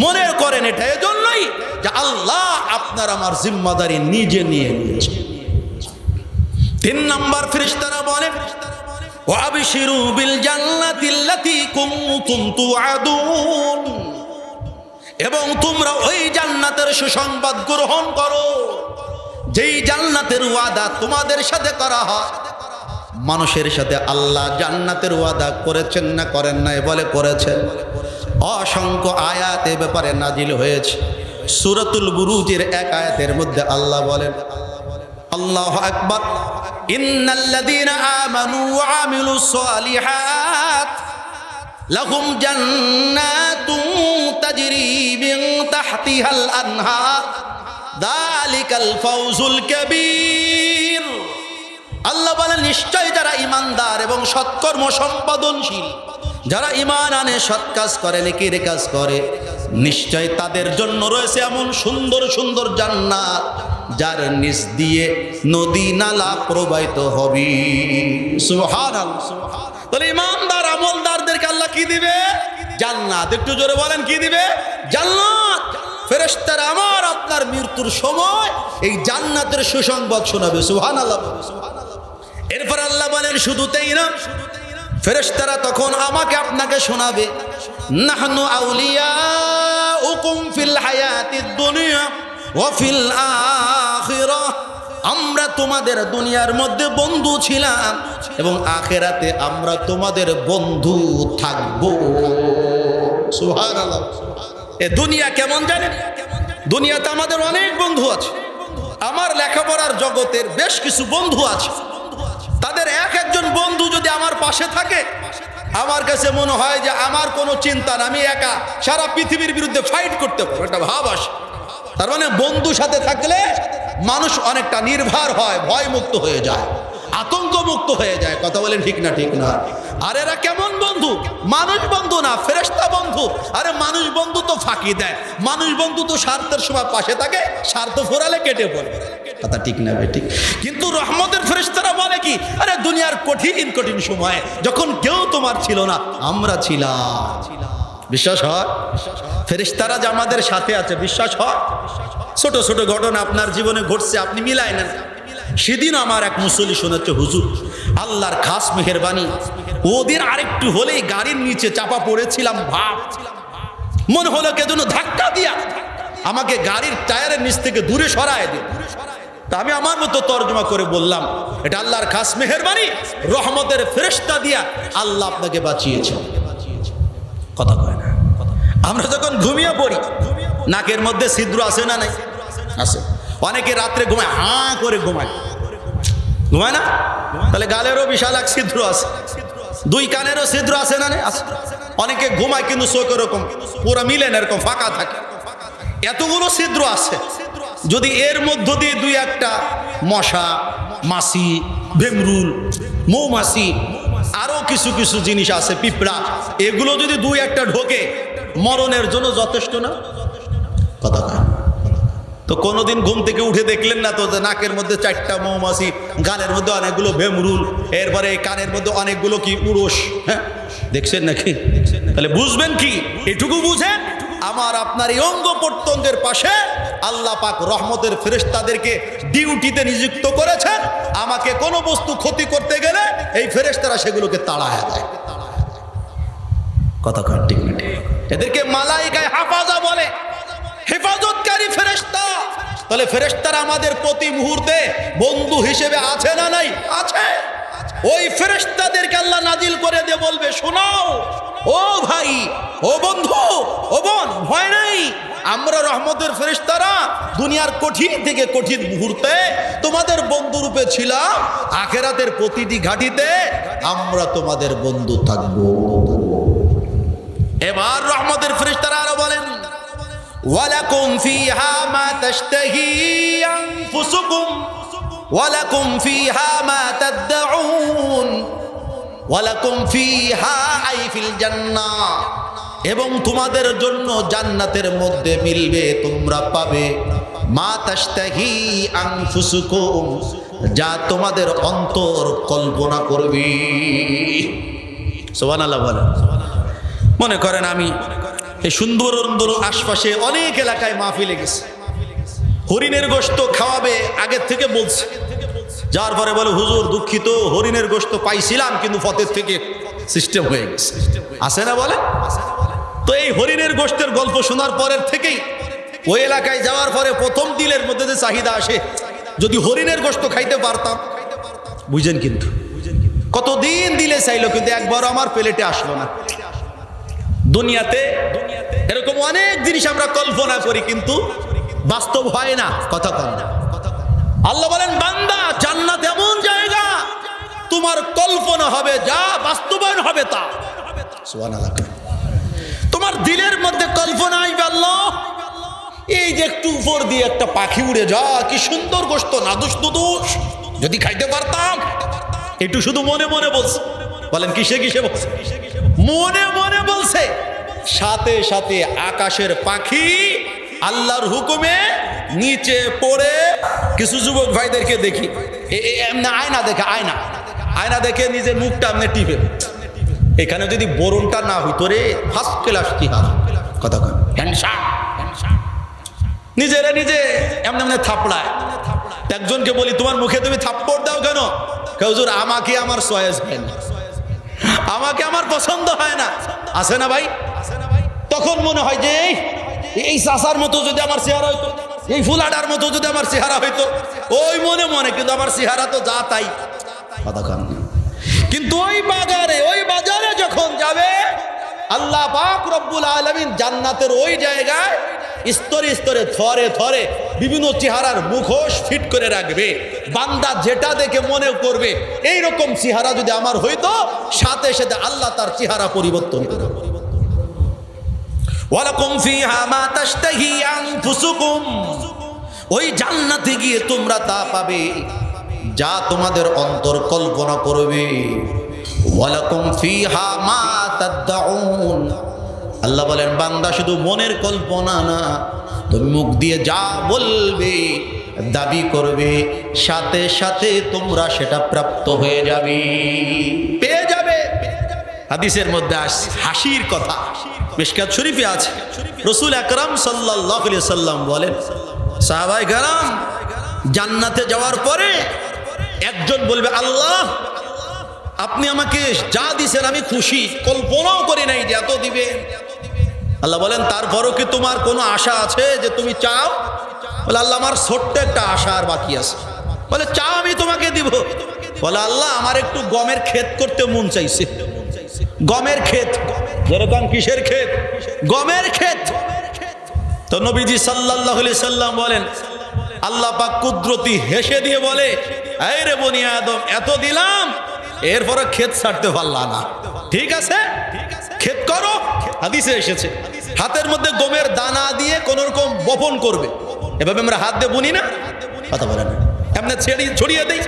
A: মনে করেন এটা এজন্যই যে আল্লাহ আপনার আমার জিম্মাদারি নিজে নিয়ে নিয়েছে। 3 নম্বর ফেরেশতারা বলে, ওয়াবশিরু বিল জান্নাতিল্লাতী কুনতুম তুআদুন, এবং তোমরা ওই জান্নাতের সুসংবাদ গ্রহণ করো যেই জান্নাতের ওয়াদা তোমাদের সাথে করা হয়। মানুষের সাথে আল্লাহ জান্নাতের ওয়াদা করেছেন না করেন নাই? বলে করেছেন। অসংখ্য আয়াত এ ব্যাপারে নাজিল হয়েছে। সূরাতুল বুরুজের 1 আয়াতের মধ্যে আল্লাহ বলেন, আল্লাহু আকবার, ইন্নাল্লাযীনা আমানু ওয়া আমিলুস সালিহাত লাহুম জান্নাতুন তাজরি মিন তাহতিহাল আনহার যালিকাল ফাউজুল কাবীর। আল্লাহ বলেন, নিশ্চয় যারা ঈমানদার এবং সৎকর্ম সম্পাদনশীল, যারা ঈমান আনে, সৎ কাজ করে, নেকির কাজ করে, নিশ্চয় তাদের জন্য রয়েছে এমন সুন্দর সুন্দর জান্নাত যার নিচ দিয়ে নদী নালা প্রবাহিত হবে। সুবহানাল্লাহ। তাহলে ঈমানদার আমলদারদেরকে আল্লাহ কি দিবে? জান্নাত। একটু জোরে বলেন, কি দিবে? জান্নাত। ফেরেশতারা আমার আপনার মৃত্যুর সময় এই জান্নাতের সুসংবাদ শোনাবে। সুবহানাল্লাহ। এরপর আল্লাহ বলেন, শুধু তাই না, ফেরেশতারা তখন আমাকে আপনাকে শোনাবে, নাহনু আউলিয়াউকুম ফিল হায়াতিদ দুনিয়া ওয়া ফিল আখিরাহ, আমরা তোমাদের দুনিয়ার মধ্যে বন্ধু ছিলাম এবং আখিরাতে আমরা তোমাদের বন্ধু থাকব। সুবহানাল্লাহ। এ দুনিয়া কেমন জানেন? দুনিয়াতে আমাদের অনেক বন্ধু আছে। আমার লেখাপড়ার জগতের বেশ কিছু বন্ধু আছে। তাদের একজন বন্ধু যদি আমার পাশে থাকে, আমার কাছে মনে হয় যে আমার কোনো চিন্তা না, আমি একা সারা পৃথিবীর বিরুদ্ধে ফাইট করতে পারবো, একটা ভাব আসে। তার মানে বন্ধু সাথে থাকলে মানুষ অনেকটা নির্ভর হয়, ভয় মুক্ত হয়ে যায়, আতঙ্ক মুক্ত হয়ে যায়। কথা বলেন ঠিক না? ঠিক না? আর এরা কেমন বন্ধু? মানুষ বন্ধু না, ফেরেশতা বন্ধু। আরে মানুষ বন্ধু তো ফাঁকি দেয়, মানুষ বন্ধু তো স্বার্থের সময় পাশে থাকে, স্বার্থ ফোরালে কেটে পড়ে। কথা ঠিক না ভাই? ঠিক। কিন্তু রহমতের ফেরেশতারা বলে কি, আরে দুনিয়ার কঠিন কঠিন সময়ে যখন কেউ তোমার ছিল না, আমরা ছিলাম। বিশ্বাস হয়? ফেরেশতারা যে আমাদের সাথে আছে, বিশ্বাস হয়? ছোট ছোট ঘটনা আপনার জীবনে ঘটছে, আপনি মিলাই নেন। সেদিন আমার এক মুসল্লি শোনাচ্ছে, হুজুর আল্লাহর খাস মেহেরবানি, ওদিন আরেকটু হলেই গাড়ির নিচে চাপা পড়েছিলাম, ভাব মনে হলো কে যেন ধাক্কা দিয়া আমাকে গাড়ির টায়ারের নিচ থেকে দূরে সরায় দিল। তা আমি আমার মতো তর্জমা করে বললাম, এটা আল্লাহর খাস মেহেরবানি, রহমতের ফেরেশতা দিয়া আল্লাহ আপনাকে বাঁচিয়েছে। কথা কয় না? আমরা যখন ঘুমিয়ে পড়ি, নাকের মধ্যে ছিদ্র আছে না নাই? আছে। অনেকে রাত্রে ঘুমায়, হাঁ করে ঘুমায়, ঘুমায় না? তাহলে গালেরও বিশাল এক ছিদ্র আছে, দুই কানেরও ছিদ্র আছে না? আছে। অনেকে ঘুমায় কিন্তু চোখ এরকম পুরো মিলে না, এরকম ফাঁকা থাকে। এতগুলো ছিদ্র আছে, যদি এর মধ্য দিয়ে দুই একটা মশা, মাছি, ভেমরুল, মৌমাছি, আরো কিছু কিছু জিনিস আছে, পিঁপড়া, এগুলো যদি দুই একটা ঢোকে মরণের জন্য যথেষ্ট না? কথা কয়। তো কোনোদিন ঘুম থেকে উঠে দেখলেন না তো যে নাকের মধ্যে 4টা মৌমাছি, গানের মধ্যে অনেকগুলো ভেমরুল, এরপরে কানের মধ্যে অনেকগুলো কি উড়স? হ্যাঁ, দেখছেন নাকি? তাহলে বুঝবেন কি, এটুকু বুঝেন আমার আপনার এই অঙ্গ প্রত্যঙ্গের পাশে আল্লাহ পাক রহমতের ফেরেশতাদেরকে ডিউটিতে নিযুক্ত করেছেন। আমাকে কোনো বস্তু ক্ষতি করতে গেলে এই ফেরেশতারা সেগুলোকে তাড়ায় দেয়। কথা কয় ঠিক না? এদেরকে মালাইকায়ে হাফাজা বলে, হেফাজতকারী ফেরেশতা। তাহলে ফেরেশতারা আমাদের প্রতি মুহূর্তে বন্ধু হিসেবে আছে না নাই? আছে। ওই ফেরেশতাদেরকে আল্লাহ নাজিল করে দিয়ে বলবে, শোনাও ও ভাই, ও বন্ধু, ও বোন, ভয় নাই, আমরা রহমতের ফেরেশতারা দুনিয়ার কঠিন থেকে কঠিন মুহূর্তে তোমাদের বন্ধু রূপে ছিলাম, আখিরাতের প্রতিটি ঘাটিতে আমরা তোমাদের বন্ধু থাকবো। এবার রহমতের ফেরেশতারা আরো বলেন, ওয়ালাকুম ফিহা মা তাশতাহি আনফুসুকুম ওয়ালাকুম ফিহা মা তাদউন ওয়ালাকুম ফিহা আই ফিল জান্নাহ, এবং তোমাদের জন্য জান্নাতের মধ্যে মিলবে, তোমরা পাবে মা তাশতাহি আনফুসুকুম, যা তোমাদের অন্তর কল্পনা করবে। সুবহানাল্লাহ বলেন। মনে করেন আমি এই সুন্দর সুন্দর আশপাশে অনেক এলাকায় মাহফিলে গেছি, হরিণের গোশত খাওয়াবে আগের থেকে বলছে, যার পরে বলে হুজুর দুঃখিত, হরিণের গোশত পাইছিলাম কিন্তু পথের থেকে সিস্টেম হয়ে গেছে। আছে না বলে? তো এই হরিণের গোশতের গল্প শোনার পরের থেকেই ওই এলাকায় যাওয়ার পরে প্রথম দিলের মধ্যে যে চাহিদা আসে, যদি হরিণের গোশত খাইতে পারতাম। বুঝেন? কিন্তু কতদিন দিলে চাইলো, কিন্তু একবারও আমার প্লেটে আসলো না। দুনিয়াতে এরকম অনেক জিনিস আমরা কল্পনা করি কিন্তু বাস্তব হয় না। কথা কন না। আল্লাহ বলেন, বান্দা জান্নাত এমন জায়গা, তোমার কল্পনা হবে যা, বাস্তবায়ন হবে তা। সুবহানাল্লাহ। তোমার দিলের মধ্যে কল্পনা আইবে, আল্লাহ এই যে একটু উপর দিয়ে একটা পাখি উড়ে যা, কি সুন্দর গোশত, নাদুস নুদুস, যদি খাইতে পারতাম। একটু শুধু মনে মনে বলছে। বলেন কিসে কিসে বলছে? মনে মনে বলছে। সাথে সাথে আকাশের পাখি আল্লাহর হুকুমে নিচে পড়ে, কিছু যুবক ভাইদেরকে দেখি এমনি আয়না দেখে, আয়না দেখে নিজের মুখটা এমনি টিপে, এখানে যদি বরণটা না হইতো রে, ফার্স্ট ক্লাস তিহার। কথা কন, হ্যান্ডসাম। নিজেরা নিজে এমনি এমনি থাপড়ায়। একজনকে বলি, তোমার মুখে তুমি থাপ্পড় দাও কেন? হুজুর আমাকে আমার চয়েস হয় না, আমাকে আমার পছন্দ হয় না। আছে না ভাই? তখন মনে হয় যে এই চাচার মতো যদি আমার চেহারা হইতো, এই ফুলাডার মতো যদি আমার চেহারা হইতো, ওই মনে মনে, কিন্তু আমার চেহারা তো যা তাই। কিন্তু ওই বাজারে যখন যাবে, আল্লাহ পাক রব্বুল আলামিন জান্নাতের ওই জায়গায় স্তরে স্তরে থরে থরে বিভিন্ন চেহারার মুখোশ ফিট করে রাখবে। বান্দা যেটা দেখে মনে করবে এইরকম চেহারা যদি আমার হইতো, সাথে সাথে আল্লাহ তার চেহারা পরিবর্তন করে। ওয়ালাকুম ফিহা মা তাশতাহি আনফুসুকুম ওই জান্নাতে গিয়ে তোমরা তা পাবে যা তোমাদের অন্তর কল্পনা করবে। ওয়ালাকুম ফিহা মা তাদউন। আল্লাহ বলেন বান্দা শুধু মনের কল্পনা না, তুমি মুখ দিয়ে যা বলবে, দাবি করবে, সাথে সাথে তোমরা সেটা প্রাপ্ত হয়ে যাবে, পেয়ে যাবে। হাদিসের মধ্যে হাসির কথা মিশকাত শরীফে আছে। রাসূল আকরাম সাল্লাল্লাহু আলাইহি সাল্লাম বলেন, সাহাবায়ে কেরাম জান্নাতে যাওয়ার পরে একজন বলবে, আল্লাহ আপনি আমাকে যা দিয়েছেন আমি খুশি, কল্পনাও করি নাই যে এত দিবে। আল্লাহ বলেন তারপরও কি তোমার কোনো আশা আছে যে তুমি চাও? বলে আল্লাহ আমার ছোট্ট একটা আশা আর বাকি আছে। বলে চাও আমি তোমাকে দিব। বলে আল্লাহ আমার একটু গমের ক্ষেত করতে মন চাইছে। গমের ক্ষেত, যেরকম কিসের ক্ষেত? গমের ক্ষেত। তো নবীজি সাল্লাল্লাহু আলাইহি সাল্লাম বলেন, আল্লাহ পাক কুদরতি হেসে দিয়ে বলে, এই রে বনি আদম এত দিলাম এরপরে ক্ষেত ছাড়তে পারলা না, ঠিক আছে ক্ষেত করো। হাদিসে এসেছে হাতের মধ্যে গমের দানা দিয়ে কোন রকম বপন করবে। এভাবে আমরা হাত দিয়ে বুনি না, কথা বলেন এমনি ছড়িয়ে দেই।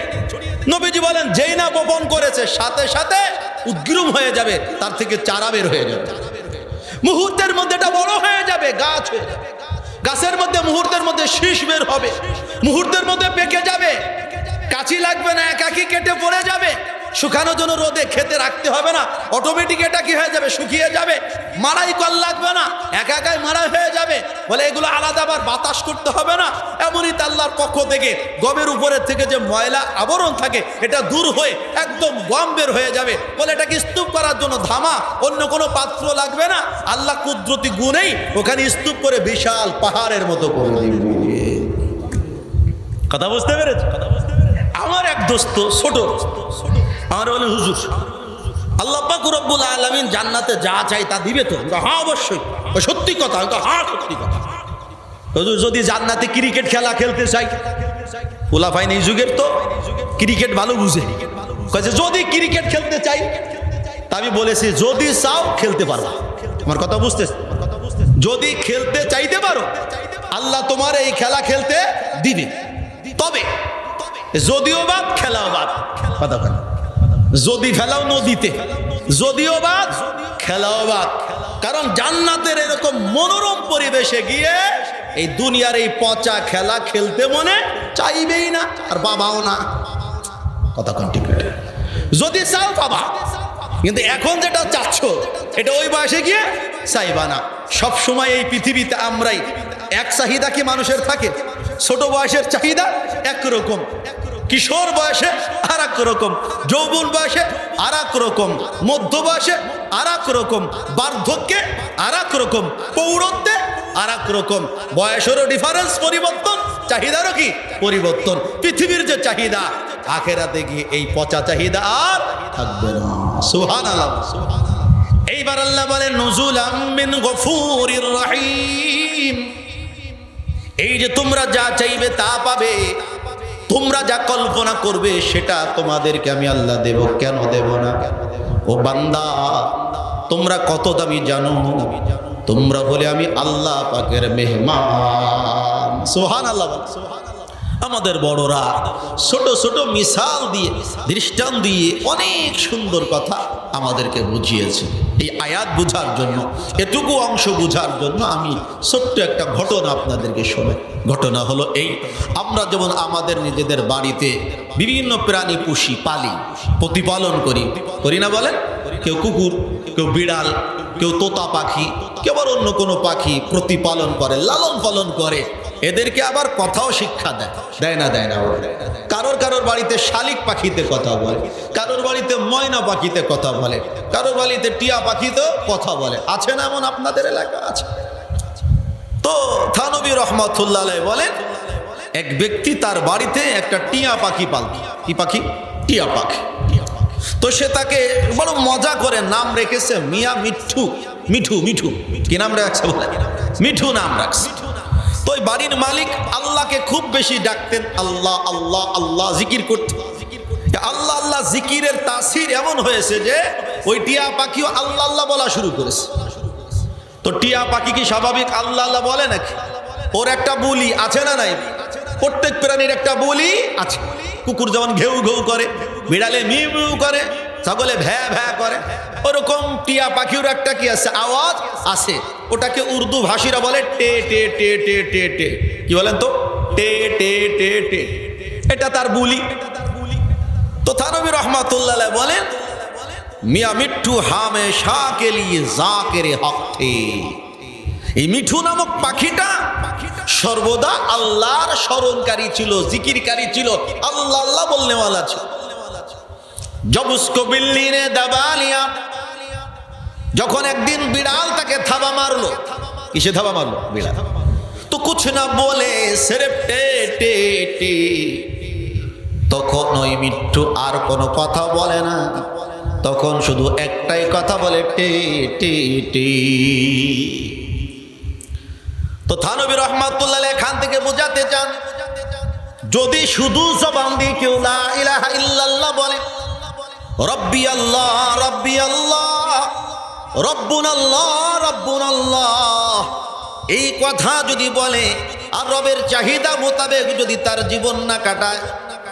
A: নবীজি বলেন যেই না বপন করেছে সাথে সাথে উদ্গ্রীব হয়ে যাবে, তার থেকে চারা বের হয়ে যাবে, মুহূর্তের মধ্যে এটা বড় হয়ে যাবে, গাছ হয়ে যাবে। গাছের মধ্যে মুহূর্তের মধ্যে শীষ বের হবে, মুহূর্তের মধ্যে পেকে যাবে, কাঁচি লাগবে না, একাকি কেটে পড়ে যাবে। শুকানোর জন্য রোদে খেতে রাখতে হবে না, অটোমেটিক এটা কি হয়ে যাবে, শুকিয়ে যাবে। মাড়াই কল লাগবে না, একা একাই মাড়াই হয়ে যাবে। বলে এগুলো আলাদা আবার বাতাস করতে হবে না। এমনই আল্লাহর পক্ষ থেকে গমের উপরের থেকে যে ময়লা আবরণ থাকে এটা দূর হয়ে একদম গম বের হয়ে যাবে। বলে এটাকে স্তূপ করার জন্য ধামা, অন্য কোনো পাত্র লাগবে না। আল্লাহ কুদরতি গুণেই ওখানে স্তূপ করে বিশাল পাহাড়ের মতো করে দিবে। কথা বুঝতে পেরেছ? আমার এক দোস্ত ছোট, আমার বলে হুজুর আল্লাহ পাক রব্বুল আলামিন জান্নাতে যা চাই তা দিবে তো? হ্যাঁ অবশ্যই, সত্যি কথা। হ্যাঁ সত্যি কথা। হুজুর যদি জান্নাতে ক্রিকেট খেলা খেলতে চাই, পোলা ফাইন এই যুগের তো ক্রিকেট ভালো বুঝে, যদি ক্রিকেট খেলতে চাই, তা আমি বলেছি যদি চাও খেলতে পারো। আমার কথা বুঝতেছ? যদি খেলতে চাইতে পারো আল্লাহ তোমার এই খেলা খেলতে দিবে। তবে যদিও বাদ খেলাও বাদ, কথা বলে যদি ফেলাও নদীতে, যদিও বাদ খেলাও বাদ। কারণ জান্নাতের এরকম মনোরম পরিবেশে গিয়ে এই দুনিয়ার এই পচা খেলা খেলতে মনে চাইবেই না, আর বাবাও না। কথা ঠিক। যদি চাও পাবা, কিন্তু এখন যেটা চাচ্ছ এটা ওই বয়সে গিয়ে চাইবা না। সব সময় এই পৃথিবীতে আমরাই এক চাহিদা কি মানুষের থাকে? ছোট বয়সের চাহিদা একরকম, কিশোর বয়সে আর এক রকম, যৌবন বয়সে আর এক রকম, মধ্য বয়সে আর এক রকম, বার্ধক্যে আর এক রকম, পৌরত্বে আর এক রকম। বয়সেরও ডিফারেন্স, পরিবর্তন, চাহিদারও কি পরিবর্তন। পৃথিবীর যে চাহিদা, আখেরাতে গিয়ে এই পচা চাহিদা আর থাকবে না। সুবহানাল্লাহ। এইবার আল্লাহ বলেন নুজুলাম মিন গফুরির রহিম। এই যে তোমরা যা চাইবে তা পাবে, তোমরা যা কল্পনা করবে সেটা তোমাদেরকে আমি আল্লাহ দেব। কেন দেব না? ও বান্দা তোমরা কত দামি জানো? তোমরা বলে আমি আল্লাহ পাকের মেহমান। সুবহানাল্লাহ। আমাদের বড়রা ছোট ছোট মিসাল দিয়ে, দৃষ্টান্ত দিয়ে অনেক সুন্দর কথা আমাদেরকে বুঝিয়েছে। এই আয়াত বোঝার জন্য, এটুকু অংশ বোঝার জন্য আমি ছোট্ট একটা ঘটনা আপনাদেরকে শোনাই। ঘটনা হলো এই, আমরা যেমন আমাদের নিজেদের বাড়িতে বিভিন্ন প্রাণী পুষি, পালি, প্রতিপালন করি না বলেন? কেউ কুকুর, কেউ বিড়াল, কেউ তোতা পাখি, কেউ আবার অন্য কোনো পাখি প্রতিপালন করে, লালন পালন করে। এদেরকে আবার কথাও শিক্ষা দেয় না? কারোর বাড়িতে শালিক পাখিতে কথা বলে, কারোর বাড়িতে ময়না পাখিতে কথা বলে, কারোর বাড়িতে টিয়া পাখিতে কথা বলে। আছে না এমন? আপনাদের এলাকা আছে। তো থানবী রহমাতুল্লাহ আলাইহি বলেন, এক ব্যক্তি তার বাড়িতে একটা টিয়া পাখি পালত। কি পাখি? টিয়া পাখি। তো সে তাকে বড় মজা করে নাম রেখেছে মিয়া মিঠু। মিঠু কি নাম রাখছে? মিঠু নাম রাখছে। তো ওই বাড়ির মালিক আল্লাহকে খুব বেশি ডাকতেন, আল্লাহ আল্লাহ আল্লাহ জিকির করতেন। আল্লাহ আল্লাহ জিকিরের তাসির এমন হয়েছে যে ওই টিয়া পাখিও আল্লাহ আল্লাহ বলা শুরু করেছে। তো টিয়া পাখি কি স্বাভাবিক আল্লাহ আল্লাহ বলে নাকি? ওর একটা বুলি আছে না নাই? প্রত্যেক প্রাণীর একটা বলি আছে। কুকুর যেমন ঘেউ ঘেউ করে, বিড়ালে মিউ মিউ করে, ছাগলে ভ্যা ভ্যা করে, ওরকম টিয়া পাখির একটা কি আছে, আওয়াজ আছে। ওটাকে উর্দু ভাষীরা বলে টে টে টে টে টে টে। কি বলেন তো? টে টে টে টে। এটা তার বুলি। তো থানবী রহমাতুল্লাহ বলেন, মিয়া মিঠু হামেশা কে লিয়ে জাকির হক থে। এই মিঠু নামক পাখিটা সর্বদা আল্লাহর স্মরণকারী ছিল, জিকিরকারী ছিল, আল্লাহ আল্লাহ বলনেওয়ালা ছিল। জব উসকো বিল্লি নে দবা লিয়া, যখন একদিন বিড়াল তাকে থাবা মারলো। কিসে থাবা মারলো? বিড়াল। তো কুছ না বলে সির্ফ টে টে টে। তখন ওই মিঠু আর কোনো কথা বলে না, তখন শুধু একটাই কথা বলে, টে টে টে। তো থানবী রহমাতুল্লাহ এখান থেকে বোঝাতে চান, যদি শুধু জবান দিয়ে কেউ লা ইলাহা ইল্লাল্লাহ বলে, রব্বি আল্লাহ রব্বি আল্লাহ, রব্বুনাল্লাহ রব্বুনাল্লাহ, এই কথা যদি বলে আর রবের চাহিদা মোতাবেক যদি তার জীবন না কাটায়,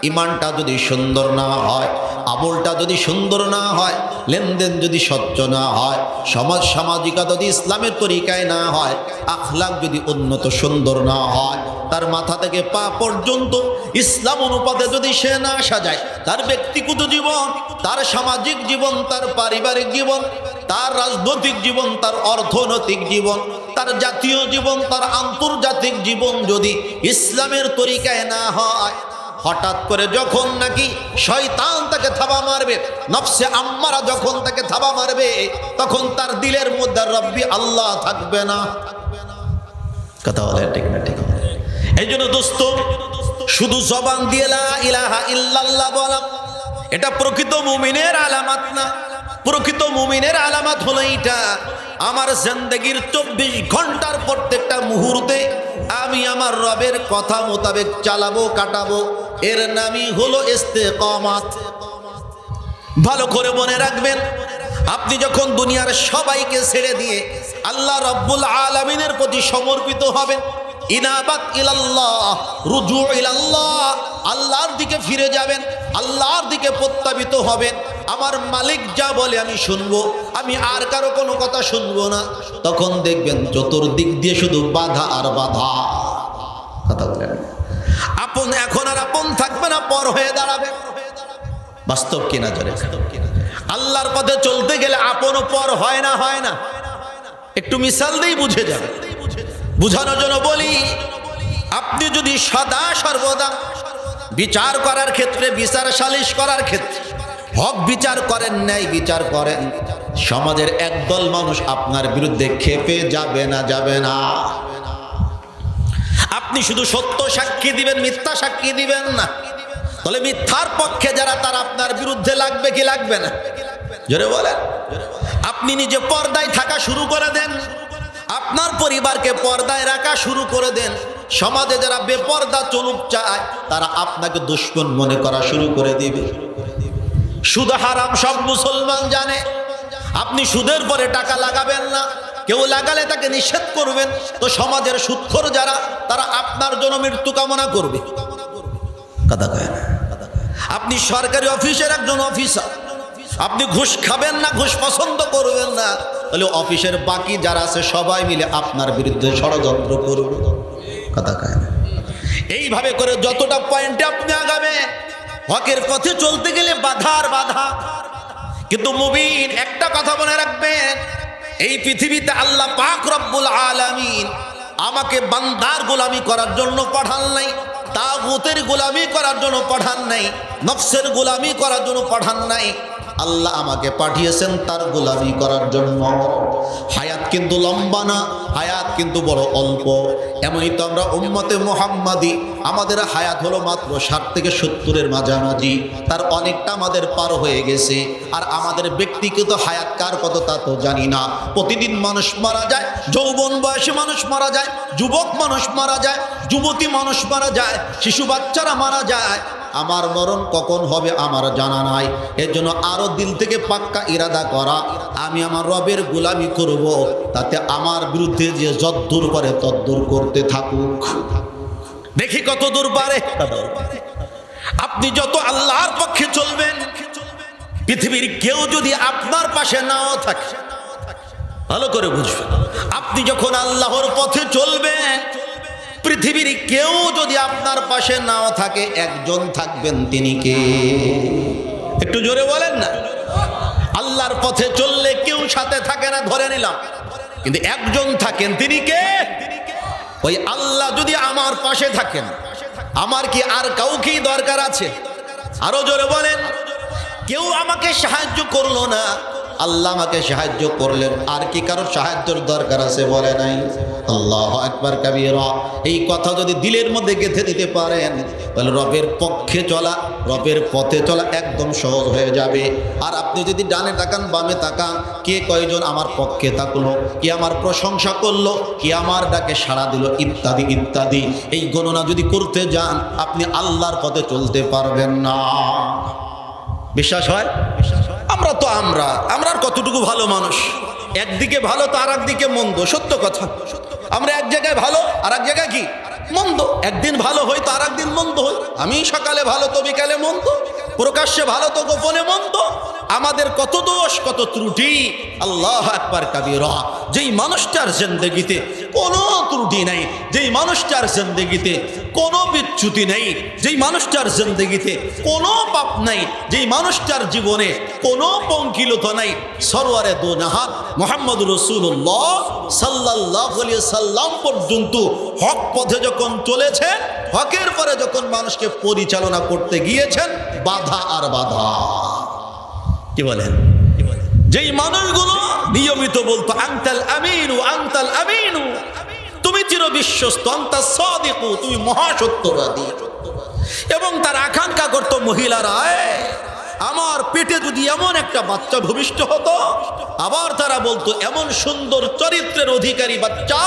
A: ইমানটা যদি সুন্দর না হয়, আমলটা যদি সুন্দর না হয়, লেনদেন যদি স্বচ্ছ না হয়, সমাজ সামাজিকতা যদি ইসলামের তরিকায় না হয়, আখলাক যদি উন্নত সুন্দর না হয়, তার মাথা থেকে পা পর্যন্ত ইসলাম অনুপাতে যদি সে না সাজায়, তার ব্যক্তিগত জীবন, তার সামাজিক জীবন, তার পারিবারিক জীবন, তার রাজনৈতিক জীবন, তার অর্থনৈতিক জীবন, তার জাতীয় জীবন, তার আন্তর্জাতিক জীবন যদি ইসলামের তরিকায় না হয়, হঠাৎ করে যখন নাকি শয়তান তাকে থাবা মারবে, নফসে আম্মারা যখন তাকে থাবা মারবে, তখন তার দিলের মধ্যে রব্বি আল্লাহ থাকবে না। কথা বলে ঠিক না? ঠিক। এই জন্য দোস্ত, শুধু জবান দিয়ে লা ইলাহা ইল্লাল্লাহ বলা এটা প্রকৃত মুমিনের আলামত না। প্রকৃত মুমিনের আলামত হলো এইটা, আমার জিন্দেগির 24 ঘন্টার প্রত্যেকটা মুহূর্তে আমি আমার রবের কথা মোতাবেক চালাবো, কাটাবো। এর নামই হলো ইস্তেকামাত। ভালো করে মনে রাখবেন, আপনি যখন দুনিয়ার সবাইকে ছেড়ে দিয়ে আল্লাহ রাব্বুল আলামিনের প্রতি সমর্পিত হবেন, ইনাবাত ইলাল্লাহ, রুজু ইলাল্লাহ, আল্লাহর দিকে ফিরে যাবেন, আল্লাহর দিকে প্রত্যাবিত হবেন, আমার মালিক যা বলে আমি শুনবো, আমি আর কারো কোনো কথা শুনবো না, তখন দেখবেন চতুর্দিক দিয়ে শুধু বাধা আর বাধা। কথা বলেন, আপন এখন আর আপন থাকবে না, পর হয়ে দাঁড়াবে। বাস্তব কিনা জোরে? আল্লাহর পথে চলতে গেলে আপন ও পর হয় না, হয় না? একটু মিসাল দিয়ে বুঝে যাবে। বুঝানোর জন্য বলি, আপনি যদি সদা সর্বদা বিচার করার ক্ষেত্রে, বিচার সালিশ করার ক্ষেত্রে হক বিচার করেন, ন্যায় বিচার করেন, সমাজের একদল মানুষ আপনার বিরুদ্ধে খেপে যাবে না? যাবে না? আপনি শুধু সত্য সাক্ষী দিবেন, মিথ্যা সাক্ষী দিবেন না। তাহলে মিথ্যার পক্ষে যারা, তারা আপনার বিরুদ্ধে লাগবে কি লাগবে না? জোরে বলেন। আপনি নিজে পর্দায় থাকা শুরু করে দেন, আপনার পরিবারকে পর্দায় রাখা শুরু করে দেন, সমাজে যারা বেপর্দা চলুক চায়, তারা আপনাকে দুশমন মনে করা শুরু করে দিবে। সুদ হারাম সব মুসলমান জানে। আপনি সুদের পরে টাকা লাগাবেন না, কেউ লাগালে তাকে নিষেধ করবেন, তো সমাজের সুদখোর যারা, তারা আপনার জন্য মৃত্যু কামনা করবে। কথা কয় না? আপনি সরকারি অফিসের একজন অফিসার, আপনি ঘুষ খাবেন না, ঘুষ পছন্দ করবেন না, তাহলে অফিসের বাকি যারা আছে সবাই মিলে আপনার বিরুদ্ধে ষড়যন্ত্র করবে। কথা কয় না? এইভাবে করে যতটা পয়েন্টে আপনি আগাবেন, হকের পথে চলতে গেলে বাধা আর বাধা। কিন্তু মুমিন একটা কথা মনে রাখবেন, এই পৃথিবীতে আল্লাহ পাক রব্বুল আলামিন আমাকে বান্দার গোলামি করার জন্য পাঠান নাই, তাগুতের গোলামি করার জন্য পাঠান নাই, নফসের গোলামি করার জন্য পাঠান নাই। আল্লাহ আমাকে পাঠিয়েছেন তার গোলামি করার জন্য। হায়াত কিন্তু লম্বা না, হায়াত কিন্তু বড় অল্প। এমনই তো আমরা উম্মতে মুহাম্মাদি, আমাদের হায়াত হলো মাত্র 60 থেকে 70-এর মাঝামাঝি, তার অনেকটা আমাদের পার হয়ে গেছে। আর আমাদের ব্যক্তিগত হায়াত কার কত তা তো জানি না। প্রতিদিন মানুষ মারা যায়, যৌবন বয়সী মানুষ মারা যায়, যুবক মানুষ মারা যায়, যুবতী মানুষ মারা যায়, শিশু বাচ্চারা মারা যায়। আমার মরণ কখন হবে আমার জানা নাই। এর জন্য আরো দিল থেকে পাক্কা ইরাদা করা, আমি আমার রবের গোলামি করব, তাতে আমার বিরুদ্ধে যে যদ্দূর করে তদ্দূর করতে থাকুক। দেখি কত দূর পারে। আপনি যত আল্লাহর পক্ষে চলবেন, পৃথিবীর কেউ যদি আপনার পাশে নাও থাকে, ভালো করে বুঝবেন, আপনি যখন আল্লাহর পথে চলবেন, পৃথিবীর কেউ যদি আপনার পাশে নাও থাকে, একজন থাকবেন, তিনি কে? একটু জোরে বলেন না। আল্লাহর পথে চললে কেউ সাথে থাকে না, ধরে নিলাম, কিন্তু একজন থাকেন, তিনি কে? ওই আল্লাহ যদি আমার পাশে থাকেন, আমার কি আর কাউকেই দরকার আছে? আরো জোরে বলেন। কেউ আমাকে সাহায্য করলো না, আল্লাহ আমাকে সাহায্য করলেন, আর কি কারোর সাহায্যের দরকার আছে? বলে নাই। আল্লাহু আকবার কাবীরা। এই কথা যদি দিলের মধ্যে গেঁথে দিতে পারেন, তাহলে রবের পক্ষে চলা, রবের পথে চলা একদম সহজ হয়ে যাবে। আর আপনি যদি ডানে তাকান, বামে তাকান, কে কয়জন আমার পক্ষে থাকলো, কে আমার প্রশংসা করলো, কে আমার ডাকে সাড়া দিল, ইত্যাদি ইত্যাদি, এই গণনা যদি করতে যান, আপনি আল্লাহর পথে চলতে পারবেন না। বিশ্বাস হয়? আমরা আর কতটুকু ভালো মানুষ, একদিকে ভালো তো আর একদিকে মন্দ। সত্য কথা, আমরা এক জায়গায় ভালো আর এক জায়গায় কি মন্দ। একদিন ভালো হই তো আর একদিন মন্দ হই। আমি সকালে ভালো তো বিকালে মন্দ, প্রকাশ্যে ভালো তো গোপনে মন্দ। আমাদের কত দোষ, কত ত্রুটি। আল্লাহু আকবার কাবীরা। যেই মানুষটার জিন্দেগিতে কোনো ত্রুটি নাই, যেই মানুষটার জিন্দেগিতে কোনো বিচ্যুতি নেই, যেই মানুষটার জিন্দেগিতে কোনো পাপ নাই, যেই মানুষটার জীবনে কোনো পঙ্কিলতা নাই, সরওয়ারে দো জাহান মুহাম্মদুর রাসূলুল্লাহ সাল্লাল্লাহু আলাইহি সাল্লাম পর্যন্ত হক পথে যখন চলেছেন, হকের পরে যখন মানুষকে পরিচালনা করতে গিয়েছেন, বাধা আর বাধা। কি বলেন? যেই মানুষগুলো নিয়মিত বলতো আনতাল আমিনু, আনতাল আমিনু, তুমি চির বিশ্বস্ত, আনতাস সাদিকু, তুমি মহাসত্যবাদী, এবং তার আকাঙ্ক্ষা করত মহিলারা, আমার পেটে যদি এমন একটা বাচ্চা ভূমিষ্ঠ হতো। আবার তারা বলতো এমন সুন্দর চরিত্রের অধিকারী বাচ্চা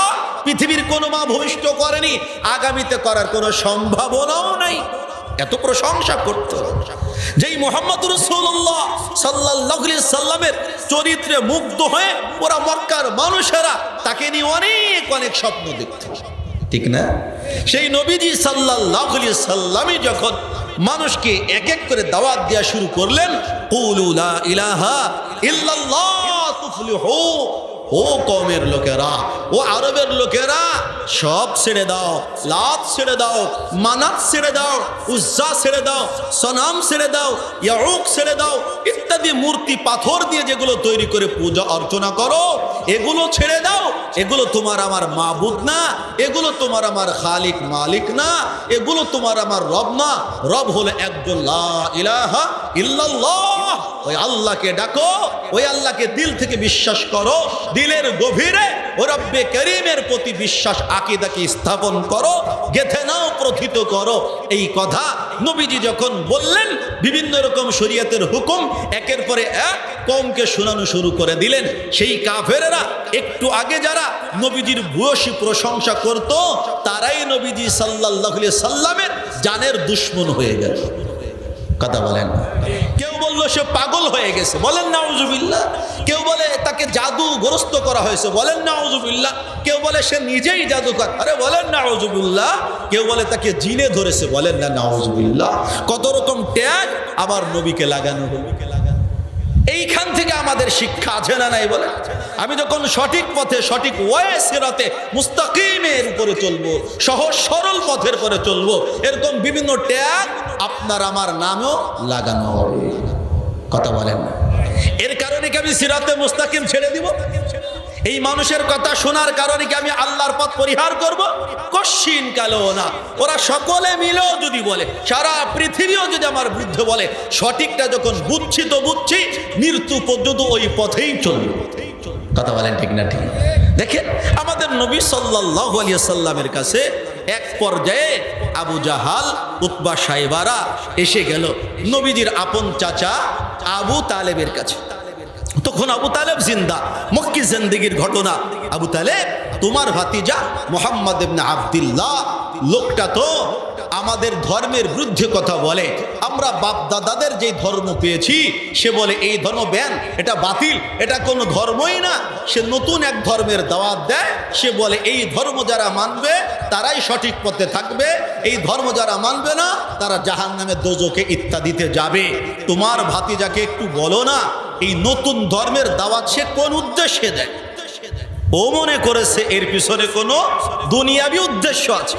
A: পৃথিবীর কোনো মা ভূমিষ্ঠ করেনি, আগামীতে করার কোনো সম্ভাবনাও নাই। এত প্রশংসা করত। যেই মুহাম্মদুর রাসূলুল্লাহ সাল্লাল্লাহু আলাইহি সাল্লামের চরিত্রে মুগ্ধ হয়ে ওরা মক্কার মানুষেরা তাকে নিয়ে অনেক অনেক স্বপ্ন দেখত, ঠিক না? সেই নবীজি সাল্লাল্লাহু আলাইহি সাল্লামই যখন মানুষকে এক এক করে দাওয়াত দেওয়া শুরু করলেন, কুলু লা ইলাহা ইল্লাল্লাহ তুফলিহু, ও কওমের লোকেরা, ও আরবের লোকেরা, সব ছেড়ে দাও, লাত ছেড়ে দাও, মানাত ছেড়ে দাও, উজ্জা ছেড়ে দাও, সনাম ছেড়ে দাও, ইয়াউক ছেড়ে দাও, ইত্যাদি মূর্তি পাথর দিয়ে যেগুলো তৈরি করে পূজা অর্চনা করো, এগুলো ছেড়ে দাও। এগুলো তোমার আমার মাবুদ না, এগুলো তোমার আমার খালিক মালিক না, এগুলো তোমার আমার রব না। রব হলো একজন, লা ইলাহা ইল্লাল্লাহ। ওই আল্লাহকে ডাকো, ওই আল্লাহকে দিল থেকে বিশ্বাস করো, দিলের গভীরে ও রব্বে করিমের প্রতি বিশ্বাস আকীদাকে স্থাপন করো, গেথে নাও, প্রথিত করো। এই কথা নবীজি যখন বললেন, বিভিন্ন রকম শরীয়তের হুকুম একের পরে এক কওমকে শোনানো শুরু করে দিলেন। সেই কাফেরেরা একটু আগে যারা নবীজির ভূয়সী প্রশংসা করত, তারাই নবীজি সাল্লাল্লাহু আলাইহি সাল্লামের জানের দুশমন হয়ে গেল। কথা বলেন। কেউ বলল সে পাগল হয়ে গেছে, বলেন নাউজুবিল্লাহ। কেউ বলে তাকে জাদুগ্রস্ত করা হয়েছে, বলেন নাউজুবিল্লাহ। কেউ বলে সে নিজেই জাদুকর, আরে বলেন নাউজুবিল্লাহ। কেউ বলে তাকে জিনে ধরেছে, বলেন না নাউজুবিল্লাহ। কত রকম ট্যাগ আবার নবীকে লাগানো হলো। এইখান থেকে আমাদের শিক্ষা আছে না নাই? বলে আমি যখন সঠিক পথে, সঠিক ওয়ে সিরাতে মুস্তাকিমের উপরে চলবো, সহজ সরল পথের পরে চলবো, এরকম বিভিন্ন ট্যাগ আপনার আমার নামও লাগানো হবে। কথা বলেন না? এর কারণে কি আমি সিরাতে মুস্তাকিম ছেড়ে দিব? এই মানুষের কথা শোনার কারণে কি আমি আল্লাহর পথ পরিহার করব? কশিন কালো না। ওরা সকলে মিলেও যদি বলে, সারা পৃথিবীও যদি আমার বিরুদ্ধে বলে, সঠিকটা যখন বুঝছি তো বুঝছি, মৃত্যু পর্যন্ত ওই পথেই চলবে। কথা বলেন ঠিক না? ঠিক। দেখেন আমাদের নবী সাল্লাল্লাহু আলাইহি সাল্লামের কাছে এক পর্যায়ে আবু জাহাল, উতবা, সাইবারা এসে গেল নবীজির আপন চাচা আবু তালেবের কাছে। তখন আবু তালেব জিন্দা, মক্কি জিন্দেগির ঘটনা। আবু তালেব, তোমার ভাতিজা মুহাম্মদ ইবনে আব্দুল্লাহ, লোকটা তো আমাদের ধর্মের বিরুদ্ধে কথা বলে। আমরা বাপ দাদাদের যে ধর্ম পেয়েছি, সে বলে এই ধর্ম ব্যান, এটা বাতিল, এটা কোনো ধর্মই না। সে নতুন এক ধর্মের দাওয়াত দেয়, সে বলে এই ধর্ম যারা মানবে তারাই সঠিক পথে থাকবে, এই ধর্ম যারা মানবে না তারা জাহান্নামে দোজখে ইত্যাদিতে যাবে। তোমার ভাতিজাকে একটু বলো না এই নতুন ধর্মের দাওয়াত সে কোন উদ্দেশ্যে দেয়? ও মনে করেছে এর পিছনে কোনো দুনিয়াবি উদ্দেশ্য আছে।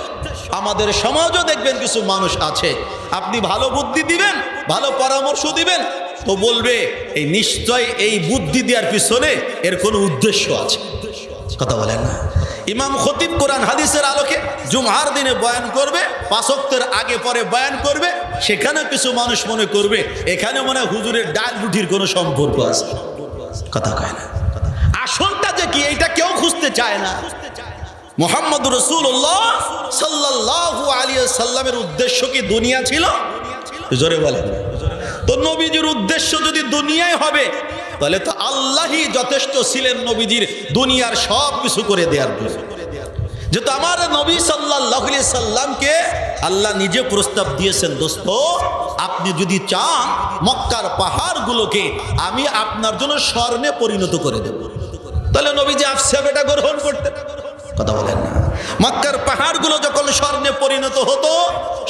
A: আমাদের সমাজও দেখবেন কিছু মানুষ আছে, আপনি ভালো বুদ্ধি দিবেন, ভালো পরামর্শ দিবেন, তো বলবে এই নিশ্চয় এই বুদ্ধি দেওয়ার পিছনে এর কোনো উদ্দেশ্য আছে। কথা বলেন না? ইমাম খতিব কোরআন হাদিসের আলোকে জুমআর দিনে বয়ান করবে, 5 ওয়াক্তের আগে পরে বয়ান করবে, সেখানে কিছু মানুষ মনে করবে এখানে মনে হয় হুজুরের ডাল রুটির কোনো সম্পর্ক আছে। কথা কয় না? আসলটা যে কি এইটা কেউ খুঁজতে চায় না। মুহাম্মদ রাসূলুল্লাহ সাল্লাল্লাহু আলাইহি সাল্লামের উদ্দেশ্য কি দুনিয়া ছিল? জোরে বলেন। তো নবীজির উদ্দেশ্য যদি দুনিয়ায় হবে তাহলে তো আল্লাহই যথেষ্ট ছিলেন নবীজির দুনিয়ার সব কিছু করে দেওয়ার জন্য। যেহেতু আমার নবী সাল্লাল্লাহু আলাইহি সাল্লামকে আল্লাহ নিজে প্রস্তাব দিয়েছেন, দোস্ত আপনি যদি চান মক্কার পাহাড়গুলোকে আমি আপনার জন্য স্বর্ণে পরিণত করে দেব, তাহলে নবীজি আফসাব এটা গ্রহণ করতেন। কথা বলেন না? মক্কার পাহাড়গুলো যখন স্বর্ণে পরিণত হতো,